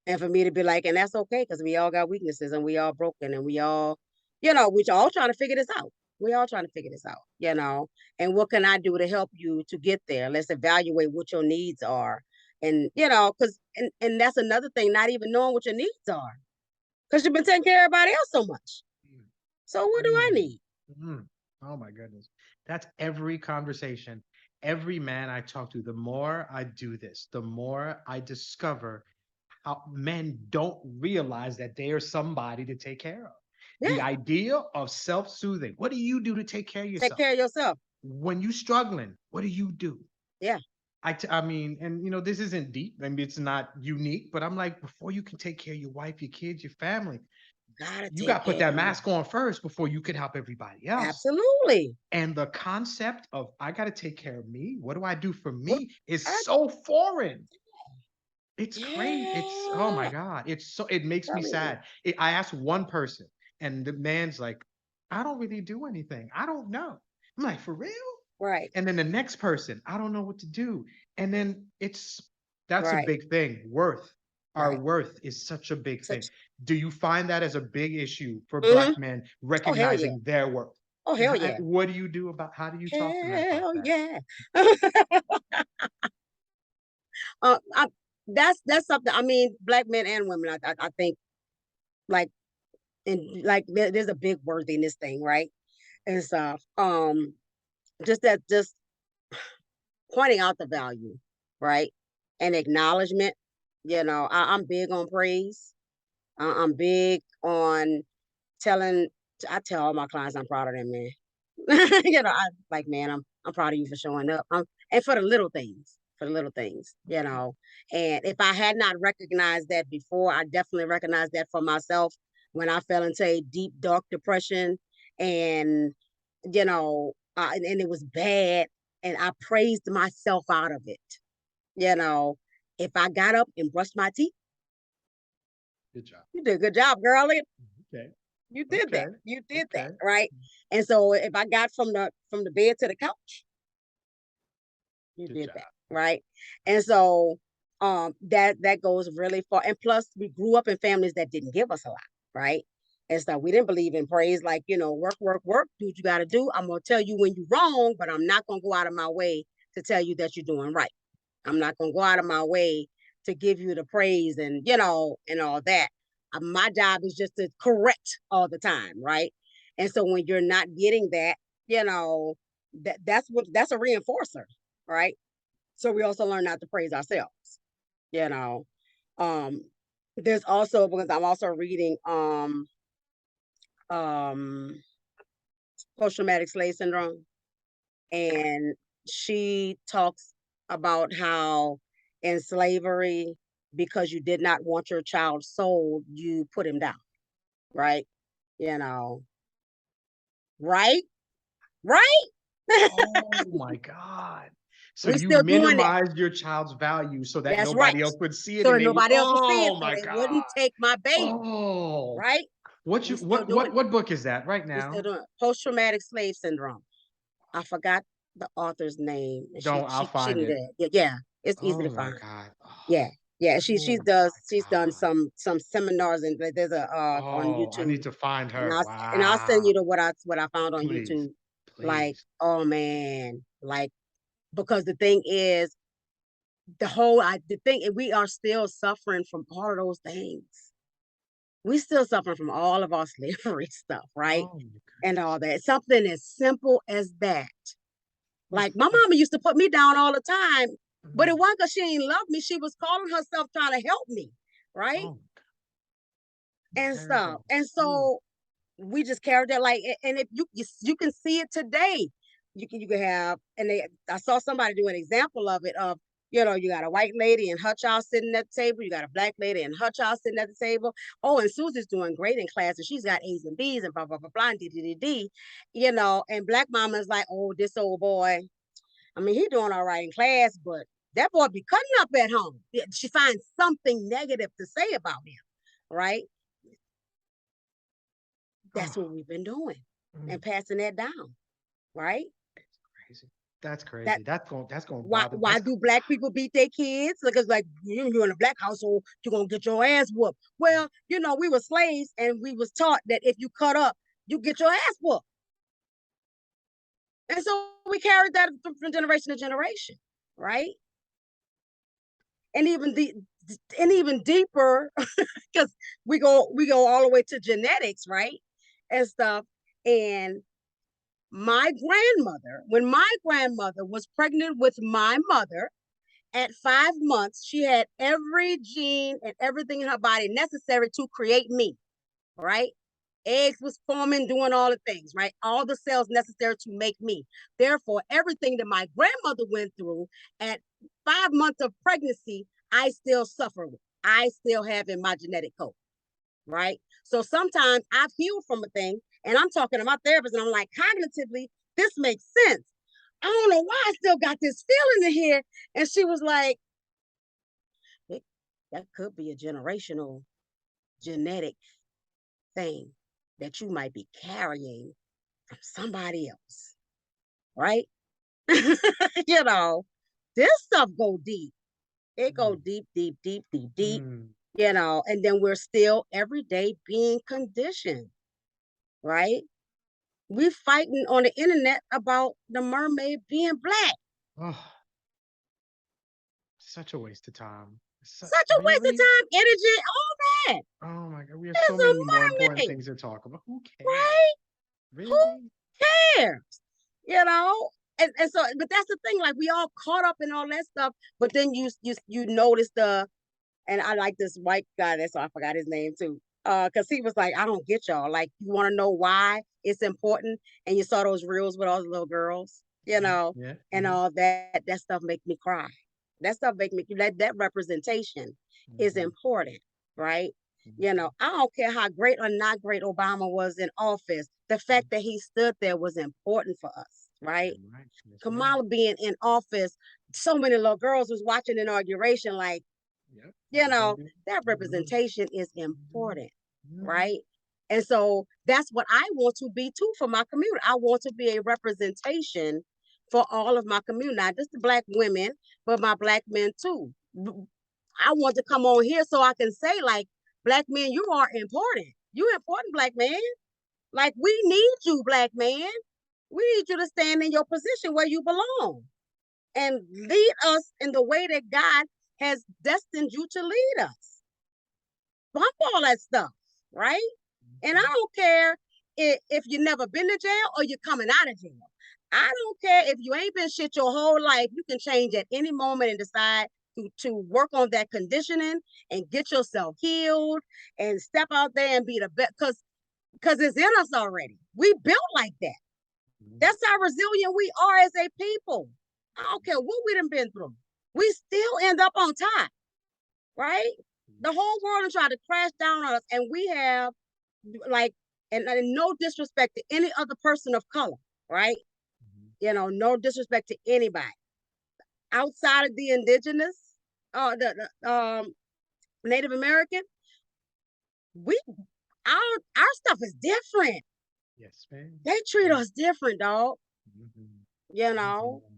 And for me to be like, and that's okay because we all got weaknesses and we all broken and we all, we all trying to figure this out. We all trying to figure this out. And what can I do to help you to get there? Let's evaluate what your needs are. And, because, and that's another thing, not even knowing what your needs are because you've been taking care of everybody else so much. So what do I Mm, need? mm. Oh my goodness. That's every conversation. Every man I talk to, the more I do this, the more I discover how men don't realize that they are somebody to take care of. The Yeah, idea of self-soothing. What do you do to take care of take yourself? care of yourself. When you struggling, what do you do? Yeah, I mean, and this isn't deep. I mean, it's not unique, but I'm like, before you can take care of your wife, your kids, your family, gotta you take got to put care that of you. mask on first before you could help everybody else. Absolutely. And the concept of I got to take care of me. What do I do for What? me is I, so foreign. It's crazy. It's oh my yeah. God. It makes me Telling you. sad. I asked one person, and the man's like, I don't really do anything. I don't know. I'm like, for real? Right. And then the next person, I don't know what to do. And then that's a Right. big thing. Worth. Our Right. worth is such a big thing. Such. Do you find that as a big issue for Hmm. Black men Oh hell yeah. recognizing their worth? Oh And hell yeah. what do you do about how do you talk to men about Hell that? yeah. I, that's something. I mean, black men and women. I think like and like there's a big worthiness thing, right? And stuff. Just pointing out the value, right? And acknowledgement. I'm big on praise. I'm big on telling. I tell all my clients I'm proud of them, man. I like, man, I'm proud of you for showing up. And for the little things, for the little things. And if I had not recognized that before, I definitely recognized that for myself when I fell into a deep, dark depression, and and it was bad, and I praised myself out of it. You know, if I got up and brushed my teeth, Good job. you did a good job, girl. Okay. You did that. Okay. You did that, Okay. right? And so if I got from the bed to the couch, you Good did job. that, right? And so that goes really far. And plus we grew up in families that didn't give us a lot, right? And so we didn't believe in praise, like, work, work, work, do what you gotta do. I'm gonna tell you when you're wrong, but I'm not gonna go out of my way to tell you that you're doing right. I'm not gonna go out of my way to give you the praise and all that. My job is just to correct all the time, right? And so when you're not getting that, you know, that's a reinforcer, right? So we also learn not to praise ourselves, you know. Um, there's also because I'm also reading um post traumatic slave syndrome, and she talks about how in slavery, because you did not want your child sold, you put him down, right? You know, right? Right? Oh my God. So We you still doing that. minimized your child's value so that That's right. nobody else would see it So and that they would, nobody else will see it, oh so my they God. wouldn't take my baby, Oh, right? We still doing it. what book is that right We still now? doing it. Post traumatic slave syndrome. I forgot the author's name, and she Don't, I'll she she find did it. it. Yeah, yeah, it's easy Oh to my find. God. Yeah, yeah. She Oh she does my she's done God. some seminars, and there's a on Oh, I YouTube, need to find and her. I'll send you Wow. to what I found on Please. YouTube. Like, Please. oh man, like, because the thing is, the thing we are still suffering from all of those things. We still suffering from all of our slavery stuff, right? Oh my And all goodness. that. Something as simple as that. Mm, Like, my mm, mama used to put me down all the time, but it mm. wasn't because she didn't love me. She was calling herself trying to help me, right? Oh, And stuff. terrible. And Ooh. so we just carried that, like, and if you can see it today. You can have, and I saw somebody do an example of it, of, you got a white lady and her child sitting at the table, you got a black lady and her child sitting at the table. Oh, and Susie's doing great in class, and she's got A's and B's and blah blah blah blah and d, and black mama's like, oh, this old boy, I mean, he doing all right in class, but that boy be cutting up at home. Yeah, she finds something negative to say about him, right? That's Oh, what we've been doing mm, and passing that down, right? crazy. That's That crazy. That's gonna why bother. why do black people beat their kids? Because, like, you're in a black household, you're gonna get your ass whooped. Well, we were slaves, and we was taught that if you cut up, you get your ass whooped. And so we carried that from generation to generation, right? And even deeper, because we go all the way to genetics, right? And stuff. And when my grandmother was pregnant with my mother at 5 months, she had every gene and everything in her body necessary to create me, right? Eggs was forming, doing all the things, right? All the cells necessary to make me. Therefore, everything that my grandmother went through at 5 months of pregnancy, I still suffer with. I still have in my genetic code, right? So sometimes I've healed from a thing, and I'm talking to my therapist, and I'm like, cognitively, this makes sense. I don't know why I still got this feeling in here. And she was like, it, that could be a generational genetic thing that you might be carrying from somebody else. right? You know, this stuff go deep. It go Mm, deep, deep, deep, deep, deep, mm. and then we're still every day being conditioned, right? We fighting on the internet about the mermaid being black. Oh, such a waste of time. Such a waste of Really? time, energy, all that. Oh my God. We have so It's a many more important mermaid, things to talk about. Who cares? right? Who Really? cares? You know? And so, but that's the thing, like we all caught up in all that stuff, but then you notice and I like this white guy, that's why I forgot his name too. Because he was like, I don't get y'all. Like, you want to know why it's important? And you saw those reels with all the little girls, Yeah. and all that. That stuff make me cry. That stuff make me that representation is Hmm. important, right? Hmm. I don't care how great or not great Obama was in office. The fact that he stood there was important for us, right? Damn right. Yes, ma'am. Kamala being in office, so many little girls was watching the inauguration, like, Yep. you know, Hmm. that Hmm. representation is Hmm. important, Hmm. right? And so that's what I want to be too for my community. I want to be a representation for all of my community, not just the black women, but my black men too. I want to come on here so I can say, like, black men, you are important. You important, black man. Like, we need you, black man. We need you to stand in your position where you belong and lead us in the way that God has destined you to lead us. Bump all that stuff, right? And I don't care if you never been to jail or you're coming out of jail. I don't care if you ain't been shit your whole life. You can change at any moment and decide to work on that conditioning and get yourself healed and step out there and be the best because it's in us already. We built like that. Hmm. That's how resilient we are as a people. I don't care what we done been through. We still end up on top, right? The whole world has tried to crash down on us, and we have like, and no disrespect to any other person of color, right? No disrespect to anybody outside of the indigenous, the Native American. We our stuff is different. Yes, ma'am. They treat Yeah. us different, dog. Hmm. You know, Hmm.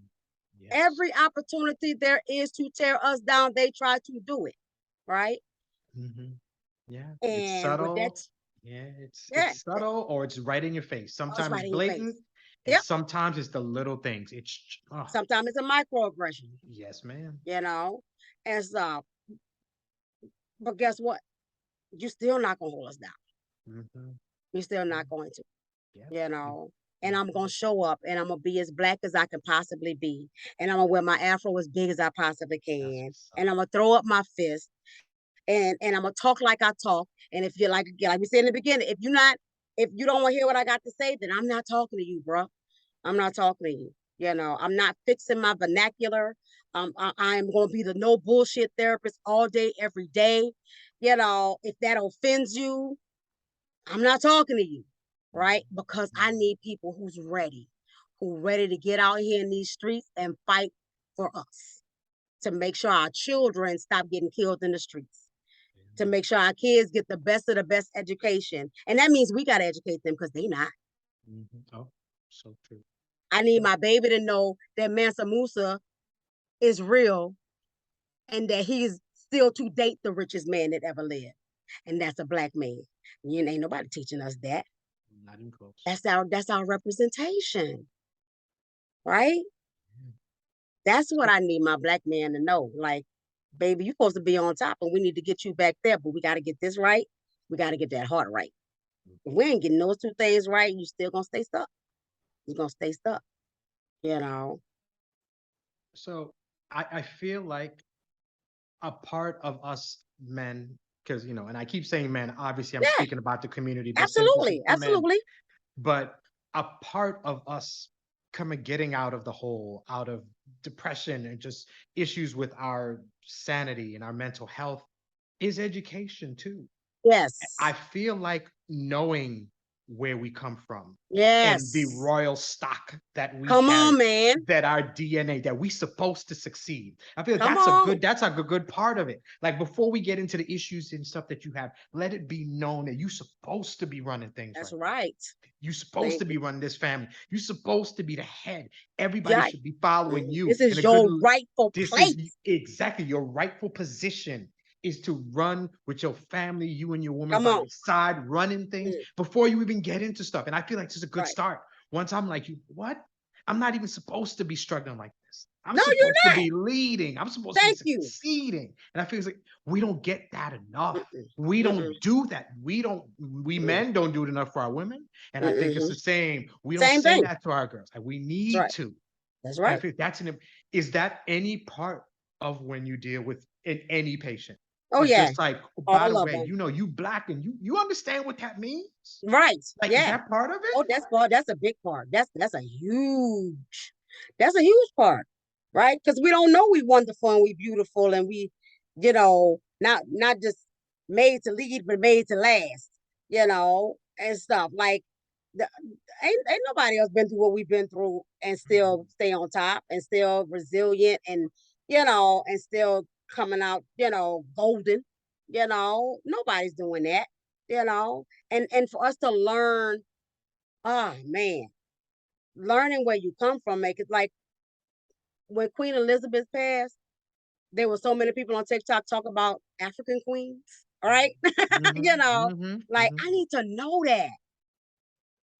Yes. every opportunity there is to tear us down, they try to do it, right? Hmm. Yeah. It's And with that, subtle. Yeah. yeah, It's subtle or it's right in your face. oh, it's Sometimes right it's in your face. blatant, and Yep. sometimes it's the little things. Sometimes it's a microaggression, Yes, ma'am. you know. And so, but guess what? You're still not gonna hold us down. Hmm. You're still not going to, Yeah. you know. And I'm Hmm. gonna show up and I'm gonna be as black as I can possibly be. And I'm gonna wear my afro as big as I possibly That's can. what's And up. I'm gonna throw up my fist and I'm gonna talk like I talk. And if you're like we said in the beginning, if you don't want to hear what I got to say, then I'm not talking to you, bro. I'm not talking to you. I'm not fixing my vernacular. I am going to be the no bullshit therapist all day, every day. If that offends you, I'm not talking to you, right? Because I Mhm. need people who ready to get out here in these streets and fight for us to make sure our children stop getting killed in the streets, to make sure our kids get the best of the best education. And that means we got to educate them because they not. Mhm. Oh, so true. I need Yeah. my baby to know that Mansa Musa is real and that he's still to date the richest man that ever lived. And that's a black man. Ain't nobody teaching us that. Not even close. That's our representation, right? Yeah. That's what So, I need my black man to know. Like, baby, you're supposed to be on top and we need to get you back there, but we got to get this right. We got to get that heart right. If we mhm. ain't getting those two things right, you still gonna stay stuck. You're gonna stay stuck, you know. So I feel like a part of us men, because and I keep saying men, obviously I'm Yeah, speaking about the community, but since this is absolutely, for men, absolutely. but a part of us getting out of the hole, out of depression and just issues with our sanity and our mental health is education too. I Yes. feel like knowing where we come from and the Yes. royal stock that we Come carry, on, man. that our DNA, that we supposed to succeed. I feel Come on. that's a good part of it. Like before we get into the issues and stuff that you have, let it be known that you're supposed to be running things That's right now. right. You're supposed Thank to you. be running this family. You're supposed to be the head. Everybody Yeah. should be following you This is in a good. your rightful This is place. exactly your rightful position is to run with your family, you and your woman Come by on. your side, running things Mm, before you even get into stuff. And I feel like this is a good right. start. Once I'm like, you, what? I'm not even supposed to be struggling like this. I'm No, you're supposed to not. be leading. I'm supposed to be Thank you. succeeding. And I feel like we don't get that enough. Mm-mm. We Mm-mm. don't do that. We Mm-mm. men don't do it enough for our women. And I think it's Mm-mm. the same. We don't Same say thing. that to our girls. Like we That's need right. to. That's And I right. think that's is that any part of when you deal with any patient? Oh, It's yeah. just like, oh, by the All of way, them. you black and you understand what that means? Right. Like, is Yeah. that part of it? Oh, that's a big part. That's a huge part, right? Because we don't know we wonderful and we beautiful and we, not just made to lead, but made to last, and stuff. Like the, ain't nobody else been through what we've been through and still stay on top and still resilient and and still coming out, golden. Nobody's doing that, and for us to learn, oh man, learning where you come from make it like when Queen Elizabeth passed, there were so many people on TikTok talk about African queens. All right. Mhm, mhm, Like mhm, I need to know that.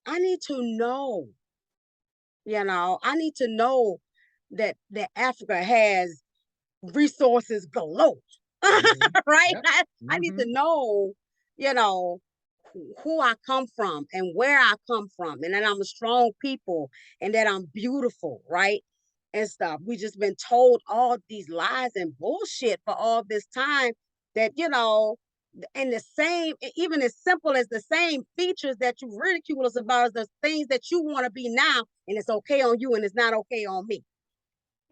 I need to know, I need to know that Africa has resources galore. mhm. Right? Yep. I need to Mhm, know, you know, who I come from and where I come from, and that I'm a strong people and that I'm beautiful, right? And stuff. We just been told all these lies and bullshit for all this time that, and the same, even as simple as the same features that you ridicule us about is the things that you want to be now, and it's okay on you and it's not okay on me.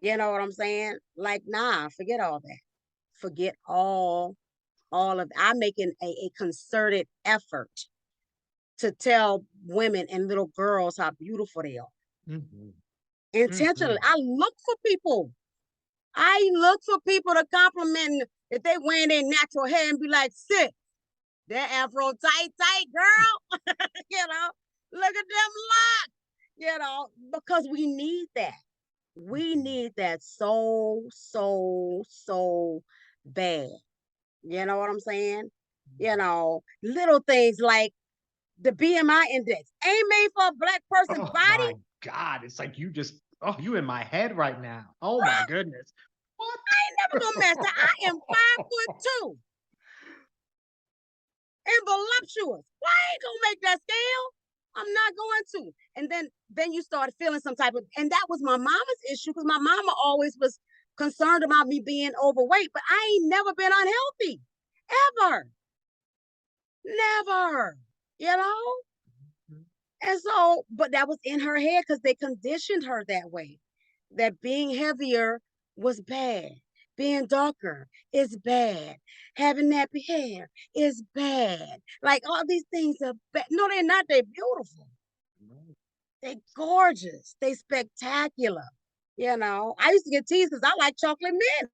You know what I'm saying? Like, nah, forget all that. Forget all of I'm making a concerted effort to tell women and little girls how beautiful they are. mhm, Intentionally. mhm. I look for people. I look for people to compliment if they wearing their natural hair and be like, sit, that afro tight, girl. Look at them locks, because we need that. We Mhm. need that so, so, so bad. You know what I'm saying? Little things like the BMI index ain't made for a black person's Oh body. my God. It's like you just, oh, you in my head right now. Oh my goodness. What? I ain't never gonna master. I am 5'2" and voluptuous. Why I ain't gonna make that scale? I'm not going to. And then you start feeling some type of, and that was my mama's issue because my mama always was concerned about me being overweight, but I ain't never been unhealthy. Ever. Never. You know? And so, but that was in her head because they conditioned her that way. That being heavier was bad. Being darker is bad. Having nappy hair is bad. Like all these things are bad. No, they're not. They're beautiful. Mhm. They're gorgeous. They spectacular. I used to get teased because I like chocolate mint,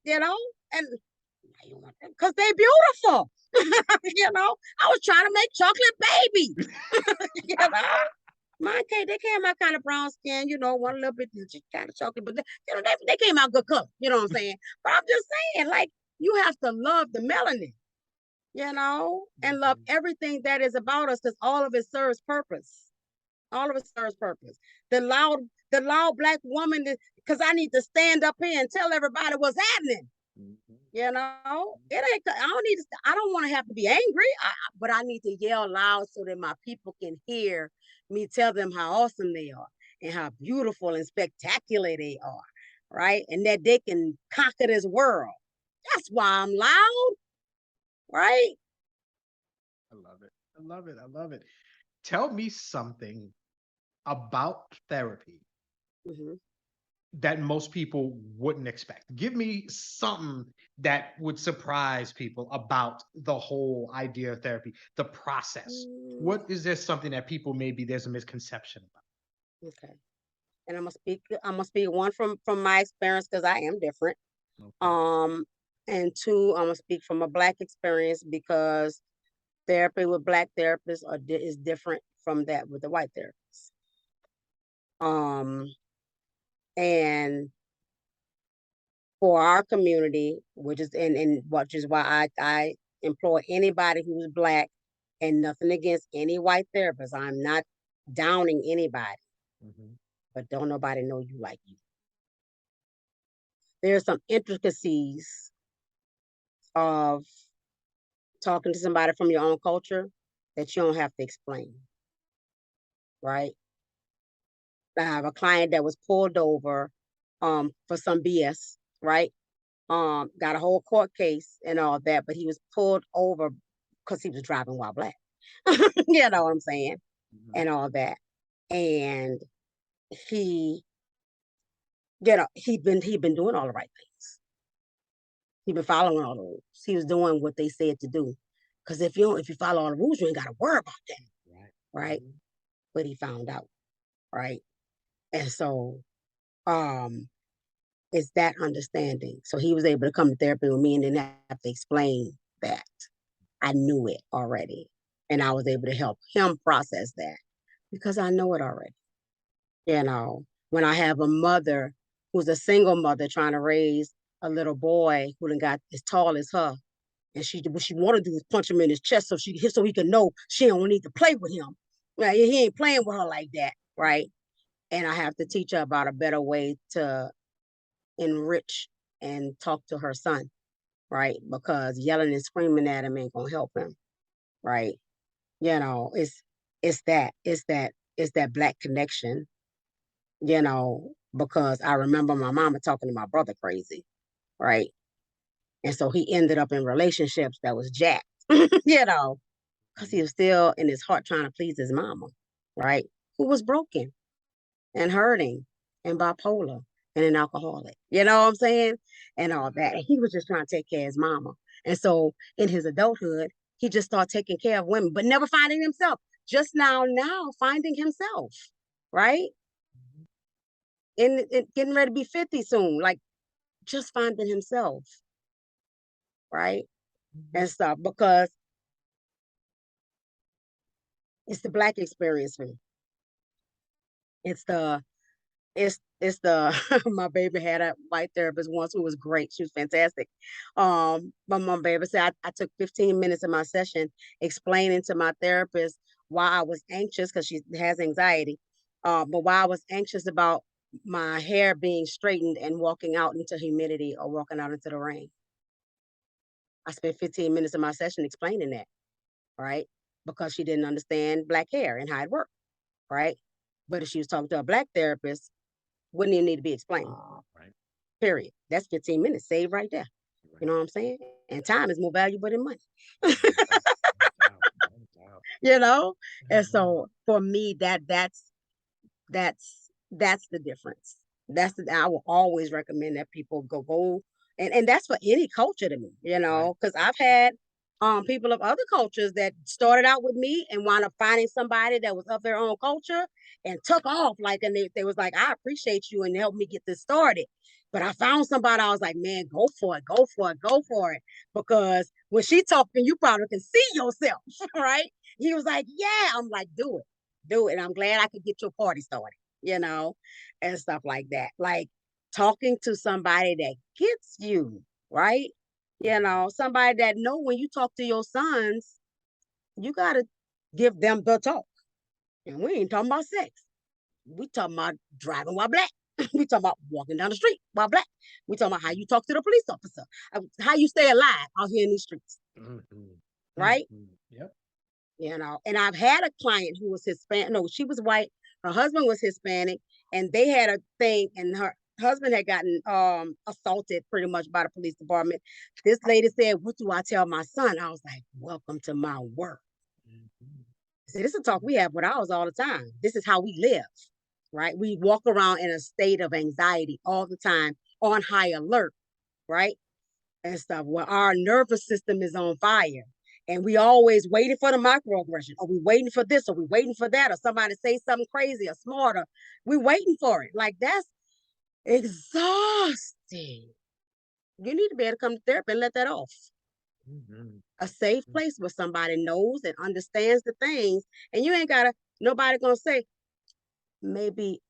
you know, and because they're beautiful. I was trying to make chocolate babies, you know. Mine came, they came out kind of brown skin, one little bit kind of chocolate, but they came out good color, you know what I'm saying? But I'm just saying, like, you have to love the melanin, and love Mhm. everything that is about us because all of it serves purpose. All of it serves purpose. The loud, the loud black woman, because I need to stand up here and tell everybody what's happening. Mhm. It ain't. I don't need to. I don't want to have to be angry, but I need to yell loud so that my people can hear me tell them how awesome they are and how beautiful and spectacular they are, right? And that they can conquer this world. That's why I'm loud, right? I love it. I love it. I love it. Tell me something about therapy Hmm. that most people wouldn't expect? Give me something that would surprise people about the whole idea of therapy, the process. Mm, What is there something that people maybe there's a misconception okay. And I'm gonna speak one from my experience because I am different. about? Okay. Um, and two, I'm gonna speak from a black experience because therapy with black therapists is different from that with the white therapists. Um, and for our community, which is why I employ anybody who's black, and nothing against any white therapist. I'm not downing anybody, Mhm. but don't nobody know you like you. There's some intricacies of talking to somebody from your own culture that you don't have to explain, right? I have a client that was pulled over for some BS, right? Got a whole court case and all that, but he was pulled over because he was driving while black. You know what I'm saying? Mhm. And all that. And he, he'd been doing all the right things. He'd been following all the rules. He was doing what they said to do. Because if you follow all the rules, you ain't gotta worry about that. Right. Right. Mhm. But he found out. Right. And so um it's that understanding. So he was able to come to therapy with me and didn't have to explain that. I knew it already. And I was able to help him process that because I know it already. When I have a mother who's a single mother trying to raise a little boy who done got as tall as her, and what she want to do is punch him in his chest so he can know she don't need to play with him. Right? He ain't playing with her like that, right? And I have to teach her about a better way to enrich and talk to her son, right? Because yelling and screaming at him ain't gonna help him, right? You know, it's that black connection, because I remember my mama talking to my brother crazy, right? And so he ended up in relationships that was jacked, you know, because he Mhm. was still in his heart trying to please his mama, right? Who was broken and hurting and bipolar and an alcoholic. You know what I'm saying? And all that. And he was just trying to take care of his mama. And so in his adulthood, he just started taking care of women, but never finding himself. Just now finding himself, right? And getting ready to be 50 soon, like just finding himself, right? Mhm. And stuff because it's the black experience for me. It's the it's the my baby had a white therapist once who was great. She was fantastic. But my baby said I took 15 minutes of my session explaining to my therapist why I was anxious because she has anxiety. But why I was anxious about my hair being straightened and walking out into humidity or walking out into the rain. I spent 15 minutes of my session explaining that, right? Because she didn't understand black hair and how it worked, right? But if she was talking to a black therapist, wouldn't even need to be explained. Right. Period. That's 15 minutes saved right there. You Right. know what I'm saying? And time is more valuable than money. No doubt. No doubt. No doubt. you know? And Mhm. so for me, that's the difference. I will always recommend that people go and that's for any culture to me, Right. because I've had people of other cultures that started out with me and wound up finding somebody that was of their own culture and took off like and they was like, I appreciate you and helped me get this started. But I found somebody, I was like, man, go for it, go for it, go for it. Because when she talking, you probably can see yourself, right? He was like, yeah. I'm like, do it. And I'm glad I could get your party started, you know, and stuff like that. Like talking to somebody that gets you, right? Mhm. Somebody that know when you talk to your sons, you gotta give them the talk. And we ain't talking about sex. We talking about driving while black. We talking about walking down the street while black. We talking about how you talk to the police officer, how you stay alive out here in these streets, Mhm. right? Mhm. Yep. And I've had a client who was Hispanic. No, she was white. Her husband was Hispanic, and they had a thing, and her husband had gotten assaulted pretty much by the police department. This lady said, "What do I tell my son?" I was like, "Welcome to my world." Mhm. See, this is a talk we have with ours all the time. This is how we live. right? We walk around in a state of anxiety all the time, on high alert, right? And stuff where our nervous system is on fire. And we always waiting for the microaggression. Are we waiting for this? Are we waiting for that? Or somebody say something crazy or smarter? We waiting for it. Like that's exhausting. You need to be able to come to therapy and let that off. Mhm. A safe place where somebody knows and understands the things, and you ain't gotta. Nobody gonna say maybe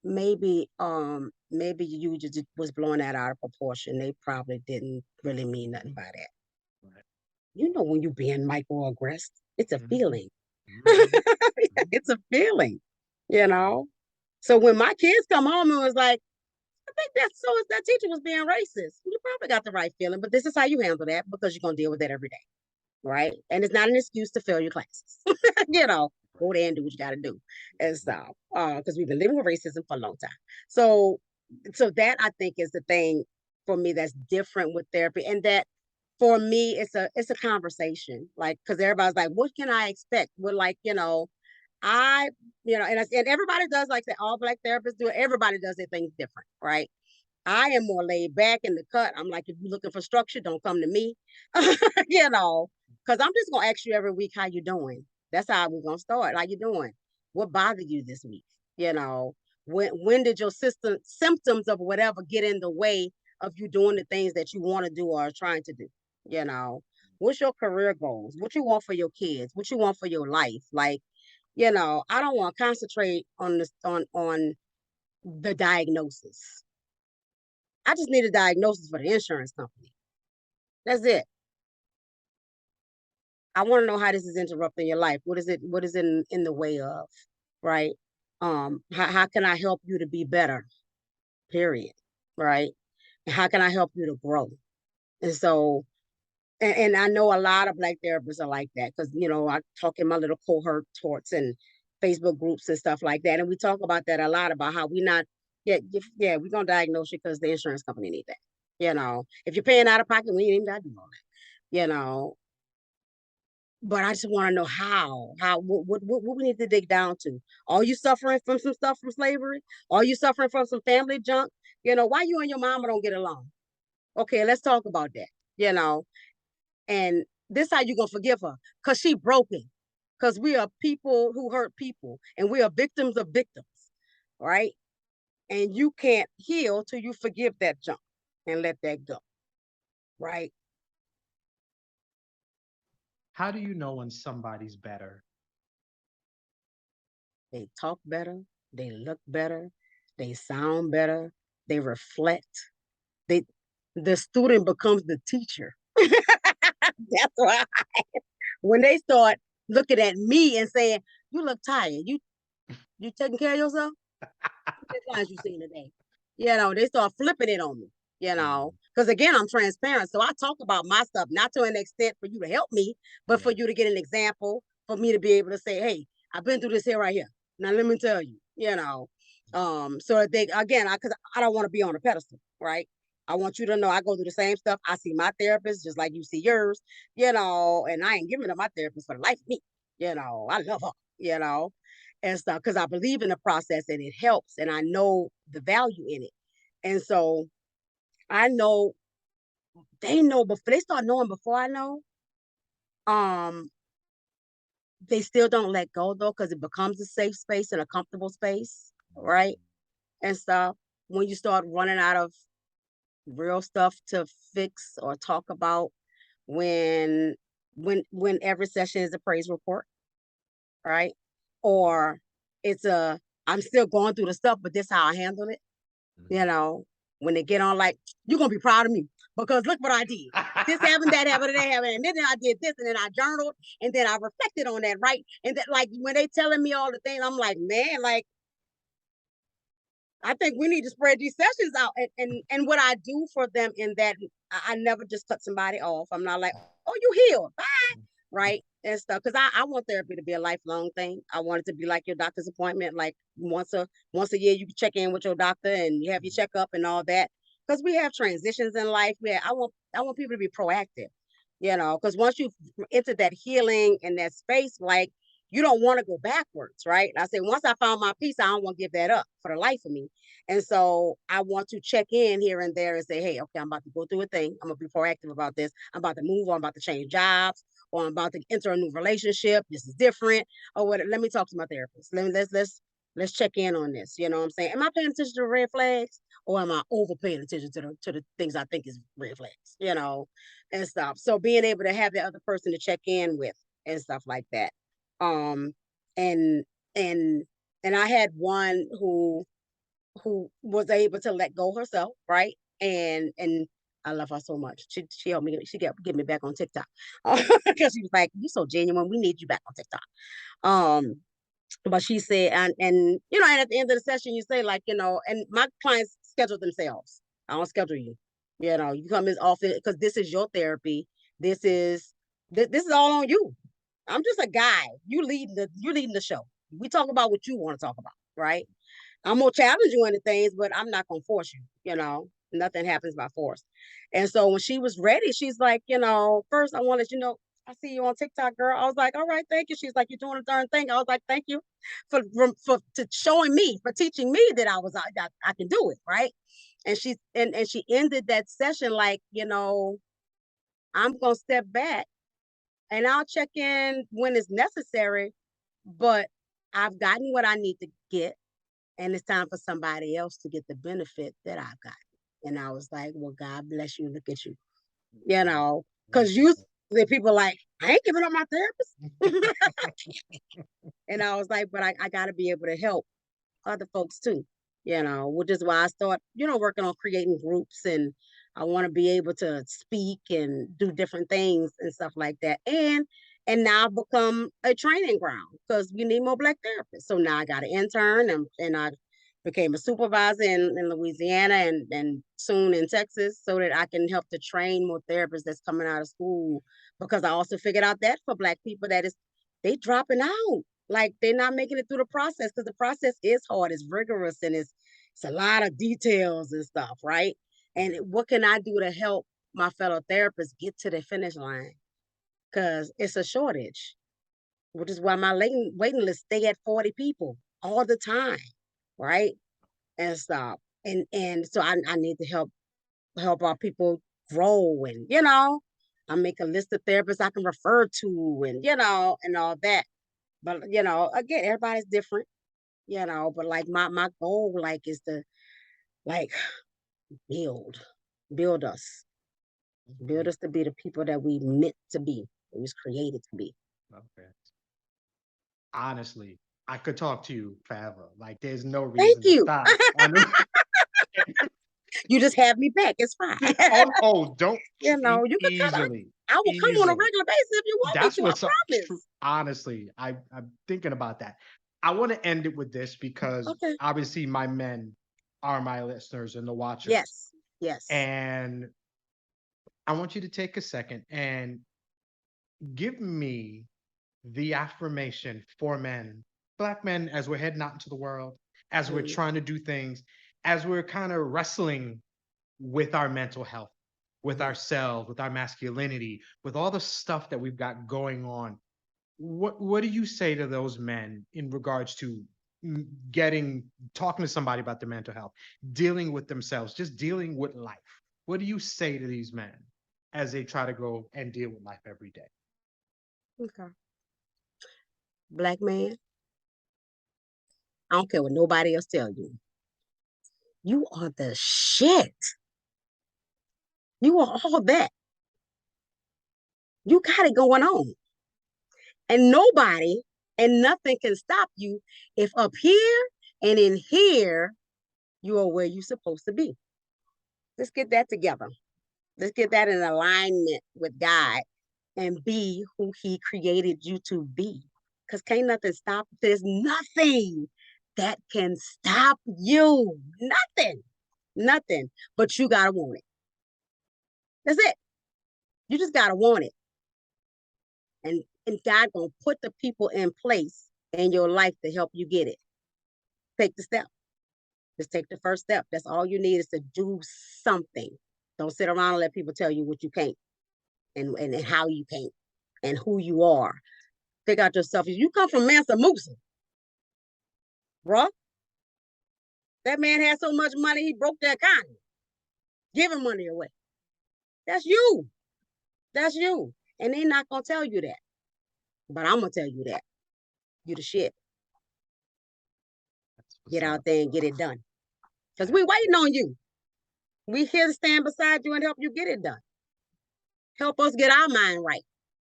you just was blowing that out of proportion. They probably didn't really mean nothing by that. Right. You know when you're being microaggressed, it's a Mhm. feeling. Mhm. Mhm. It's a feeling, you Mhm. know. So when my kids come home and was like, I think that's so that teacher was being racist. You probably got the right feeling, but this is how you handle that because you're gonna deal with that every day, right? And it's not an excuse to fail your classes. Right. you know, Right. go there and do what you got to do, and Mhm. so because we've been living with racism for a long time. So, so that I think is the thing for me that's different with therapy, and that for me it's a conversation, like because everybody's like, what can I expect? We're like, I, and everybody does like that. All black therapists do it. Everybody does their things different, right? I am more laid back in the cut. I'm like, if you're looking for structure, don't come to me, because I'm just gonna ask you every week how you doing. That's how we're gonna start. How you doing? What bothered you this week? You know, when did your system symptoms of whatever get in the way of you doing the things that you want to do or are trying to do? You know, what's your career goals? What you want for your kids? What you want for your life? Like, I don't want to concentrate on this on the diagnosis. I just need a diagnosis for the insurance company. That's it. I want to know how this is interrupting your life. What is it? What is it in the way of? Right? How can I help you to be better? Period. Right? And how can I help you to grow? And so, and I know a lot of black therapists are like that because I talk in my little cohort talks and Facebook groups and stuff like that, and we talk about that a lot about how we not, yeah, we're gonna diagnose you because the insurance company need that. If you're paying out of pocket, we ain't even gotta do all that. But I just want to know how, what we need to dig down to. Are you suffering from some stuff from slavery? Are you suffering from some family junk? Why you and your mama don't get along? Okay, let's talk about that. You know, and this how you gonna forgive her? Cause she broken. Cause we are people who hurt people, and we are victims of victims, right? And you can't heal till you forgive that junk and let that go, right? How do you know when somebody's better? They talk better, they look better, they sound better, they reflect. They the student becomes the teacher. That's why when they start looking at me and saying, "You look tired. You taking care of yourself? How many clients you seen today?" They start flipping it on me. Mhm. Because again, I'm transparent, so I talk about my stuff not to an extent for you to help me, but for Yeah. you to get an example, for me to be able to say, "Hey, I've been through this here right here. Now let me tell you." So that they again, because I don't want to be on a pedestal, right? I want you to know I go through the same stuff. I see my therapist just like you see yours, and I ain't giving up my therapist for the life of me. I love her, and stuff because I believe in the process and it helps and I know the value in it. And so I know they know before they start knowing before I know. Um, they still don't let go though, because it becomes a safe space and a comfortable space, right? Mhm. And stuff. When you start running out of real stuff to fix or talk about, when when every session is a praise report, right? Mhm. Or it's a I'm still going through the stuff, but this how I handle it. you Mhm. know, when they get on like, you're gonna be proud of me because look what I did. This happened, that happened, and that happened, and then I did this, and then I journaled, and then I reflected on that, right? And that like when they telling me all the things, I'm like, man, like I think we need to spread these sessions out. And what I do for them in that I never just cut somebody off. I'm not like, oh, you healed, bye, right? And stuff. Because I want therapy to be a lifelong thing. I want it to be like your doctor's appointment, like once a year you can check in with your doctor and you have your checkup and all that. Because we have transitions in life where I want people to be proactive, because once you've entered that healing and that space, like you don't want to go backwards, right? I said, once I found my peace, I don't want to give that up for the life of me. And so I want to check in here and there and say, hey, okay, I'm about to go through a thing. I'm gonna be proactive about this. I'm about to move on, I'm about to change jobs, or I'm about to enter a new relationship. This is different. Or what, let me talk to my therapist. Let's check in on this. You know what I'm saying? Am I paying attention to red flags? Or am I over paying attention to the things I think is red flags, and stuff. So being able to have the other person to check in with and stuff like that. Um, and and and I had one who was able to let go herself, right? And I love her so much. She helped me. She get me back on TikTok because she was like, "You so genuine. We need you back on TikTok." Um, but she said, and at the end of the session, you say like, and my clients schedule themselves. I don't schedule you. You come as often because this is your therapy. This is this is all on you. I'm just a guy. You leading the show. We talk about what you want to talk about, right? I'm gonna challenge you into things, but I'm not gonna force you. Nothing happens by force. And so when she was ready, she's like, first I want to let you know, I see you on TikTok, girl. I was like, all right, thank you. She's like, you're doing a darn thing. I was like, thank you for showing me, for teaching me that I can do it, right? And she ended that session like, I'm gonna step back and I'll check in when it's necessary, but I've gotten what I need to get, and it's time for somebody else to get the benefit that I've got. And I was like, well, God bless you. Look at you, because usually people are like, I ain't giving up my therapist. And I was like, but I got to be able to help other folks too, which is why I start, working on creating groups, and I want to be able to speak and do different things and stuff like that. And now I've become a training ground because we need more Black therapists. So now I got an intern, and I became a supervisor in Louisiana and soon in Texas so that I can help to train more therapists that's coming out of school, because I also figured out that for Black people that they dropping out. Like they're not making it through the process because the process is hard, it's rigorous, and it's a lot of details and stuff, right? And what can I do to help my fellow therapists get to the finish line? Because it's a shortage, which is why my waiting list stay at 40 people all the time, right? And stuff. And so I need to help our people grow, and I make a list of therapists I can refer to, and all that. But again, everybody's different, but like my goal like is to like build build us build us to be the people that we meant to be, we was created to be. Okay. Honestly, I could talk to you forever. Like, there's no Thank reason to you. stop. You just have me back, it's fine. Don't You could cut. easily, I will come on a easily. regular basis if you want me That's to, I what's up. promise. Honestly, I'm thinking about that. I want to end it with this because Okay. obviously my men are my listeners and the watchers. Yes. Yes. And I want you to take a second and give me the affirmation for men, Black men, as we're heading out into the world, as we're Mm. trying to do things, as we're kind of wrestling with our mental health, with ourselves, with our masculinity, with all the stuff that we've got going on. What do you say to those men in regards to talking to somebody about their mental health, dealing with themselves, just dealing with life? What do you say to these men as they try to go and deal with life every day? Okay. Black man, I don't care what nobody else tell you. You are the shit. You are all that. You got it going on. And nobody and nothing can stop you if up here and in here you are where you're supposed to be. Let's get that together. Let's get that in alignment with God and be who He created you to be. Because can't nothing stop. There's nothing that can stop you. Nothing. Nothing. But you gotta want it. That's it. You just gotta want it. And God gonna put the people in place in your life to help you get it. Take the step. Just take the first step. That's all you need is to do something. Don't sit around and let people tell you what you can't and how you can't and who you are. figure out yourself. You come from Mansa Musa, bro. That man had so much money, he broke the economy, giving money away. That's you. That's you. And they're not gonna tell you that. But I'm gonna tell you that. You the shit. Get out there and get it done. Because we waiting on you. We here to stand beside you and help you get it done. Help us get our mind right.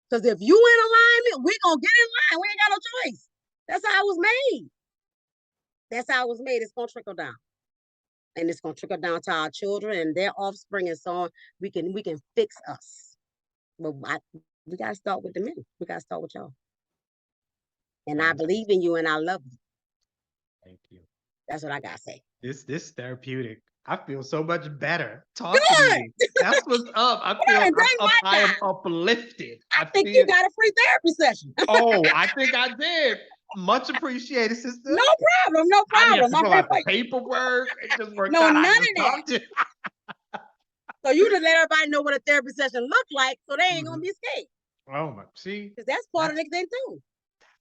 Because if you in alignment, we gonna get in line. We ain't got no choice. That's how it was made. That's how it was made. It's gonna trickle down. And it's gonna trickle down to our children and their offspring and so on. We can fix us. But we gotta start with the men. We gotta start with y'all. And I believe in you and I love you. Thank you. That's what I gotta say. This therapeutic. I feel so much better talking to you. That's what's up. I am uplifted. I think you got a free therapy session. Oh, I think I did. Much appreciated, sister. No problem. No problem. I didn't have to fill out the paperwork. It just worked out. None of that. So you just let everybody know what a therapy session look like, so they ain't gonna be scared. Oh my, see, because that's part of the thing too.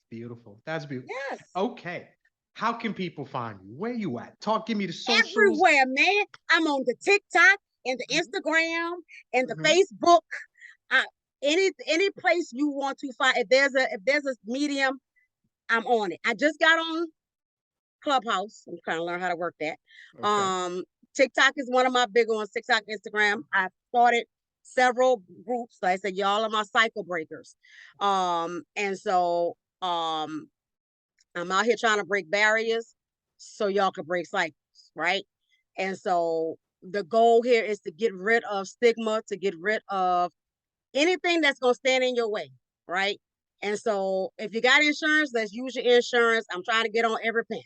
Beautiful. That's beautiful. Yes. Okay. How can people find you? Where you at? Give me the socials. Everywhere, man. I'm on the TikTok and the Instagram and the Facebook. Any place you want to find. If there's a medium, I'm on it. I just got on Clubhouse. I'm trying to learn how to work that. Okay. TikTok is one of my big ones. TikTok, Instagram. I started several groups. Like I said, y'all are my cycle breakers. And so I'm out here trying to break barriers so y'all can break cycles, right? And so the goal here is to get rid of stigma, to get rid of anything that's going to stand in your way, right? And so if you got insurance, let's use your insurance. I'm trying to get on every pen.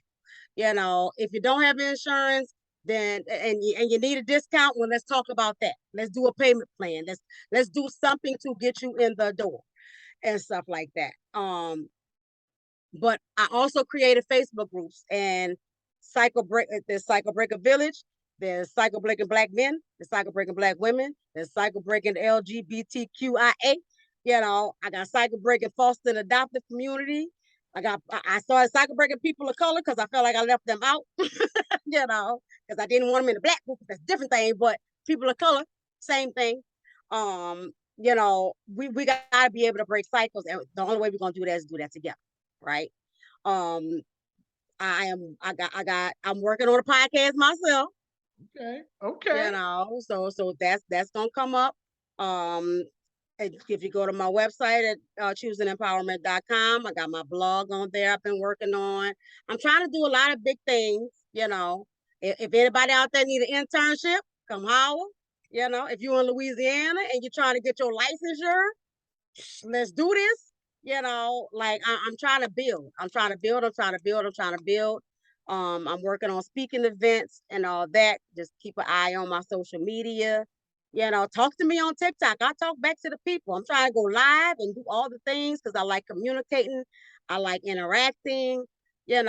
If you don't have insurance, then and you need a discount, well, let's talk about that. Let's do a payment plan. Let's do something to get you in the door and stuff like that. But I also created Facebook groups and there's Cycle Breaker Village, there's Cycle Breaking Black Men, there's Cycle Breaking Black Women, there's Cycle Breaking LGBTQIA. I got Cycle Breaking Foster and Adoptive Community. I started Cycle Breaking People of Color because I felt like I left them out, because I didn't want them in the black group. That's a different thing, but people of color, same thing. We got to be able to break cycles, and the only way we're gonna do that is do that together, right? I'm working on a podcast myself. Okay. So that's gonna come up. If you go to my website at choosingempowerment.com, I got my blog on there I've been working on. I'm trying to do a lot of big things, If anybody out there need an internship, come holler. If you're in Louisiana and you're trying to get your licensure, let's do this. I'm trying to build. I'm trying to build. I'm working on speaking events and all that. Just keep an eye on my social media. Talk to me on TikTok. I talk back to the people. I'm trying to go live and do all the things because I like communicating. I like interacting. I'm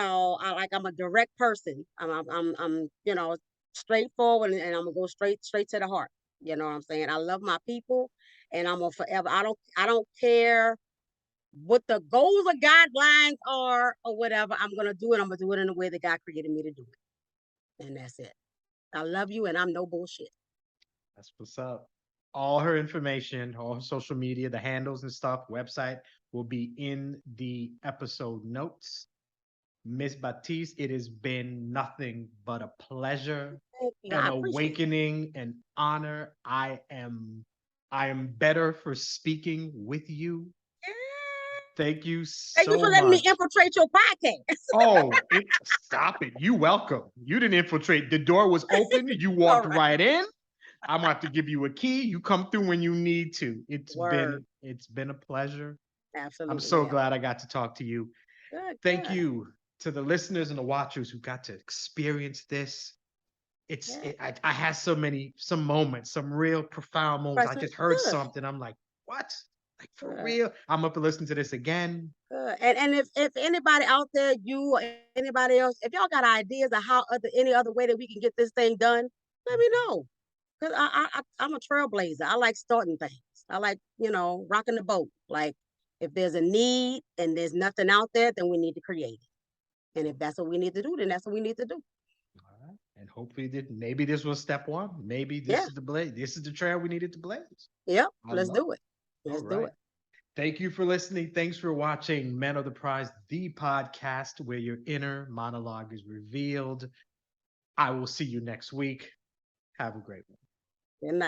a direct person. I'm straightforward, and I'm gonna go straight to the heart. You know what I'm saying? I love my people, and I'm gonna forever. I don't care what the goals or guidelines are or whatever. I'm gonna do it. I'm gonna do it in the way that God created me to do it, and that's it. I love you, and I'm no bullshit. That's what's up. All her information, all her social media, the handles and stuff, website will be in the episode notes. Miss Batiste, it has been nothing but a pleasure, an awakening, an honor. I am better for speaking with you. Thank you so much. Thank you for letting me infiltrate your podcast. Stop it. You welcome. You didn't infiltrate. The door was open. You walked right in. I'm going to have to give you a key. You come through when you need to. It's been a pleasure. Absolutely. I'm so glad I got to talk to you. Thank you to the listeners and the watchers who got to experience this. I had some moments, some real profound moments. I just heard something. I'm like, what? Like, for real? I'm up to listen to this again. And if anybody out there, you or anybody else, if y'all got ideas of any other way that we can get this thing done, let me know. Because I'm a trailblazer. I like starting things. I like, rocking the boat. Like, If there's a need and there's nothing out there, then we need to create it. And if that's what we need to do, then that's what we need to do. All right. And hopefully, maybe this was step one. Maybe this Yeah. is the blaze. This is the trail we needed to blaze. Yep. I Let's love do it. it. All Let's do right. it. Thank you for listening. Thanks for watching Men of the Prize, the podcast where your inner monologue is revealed. I will see you next week. Have a great one. Good night.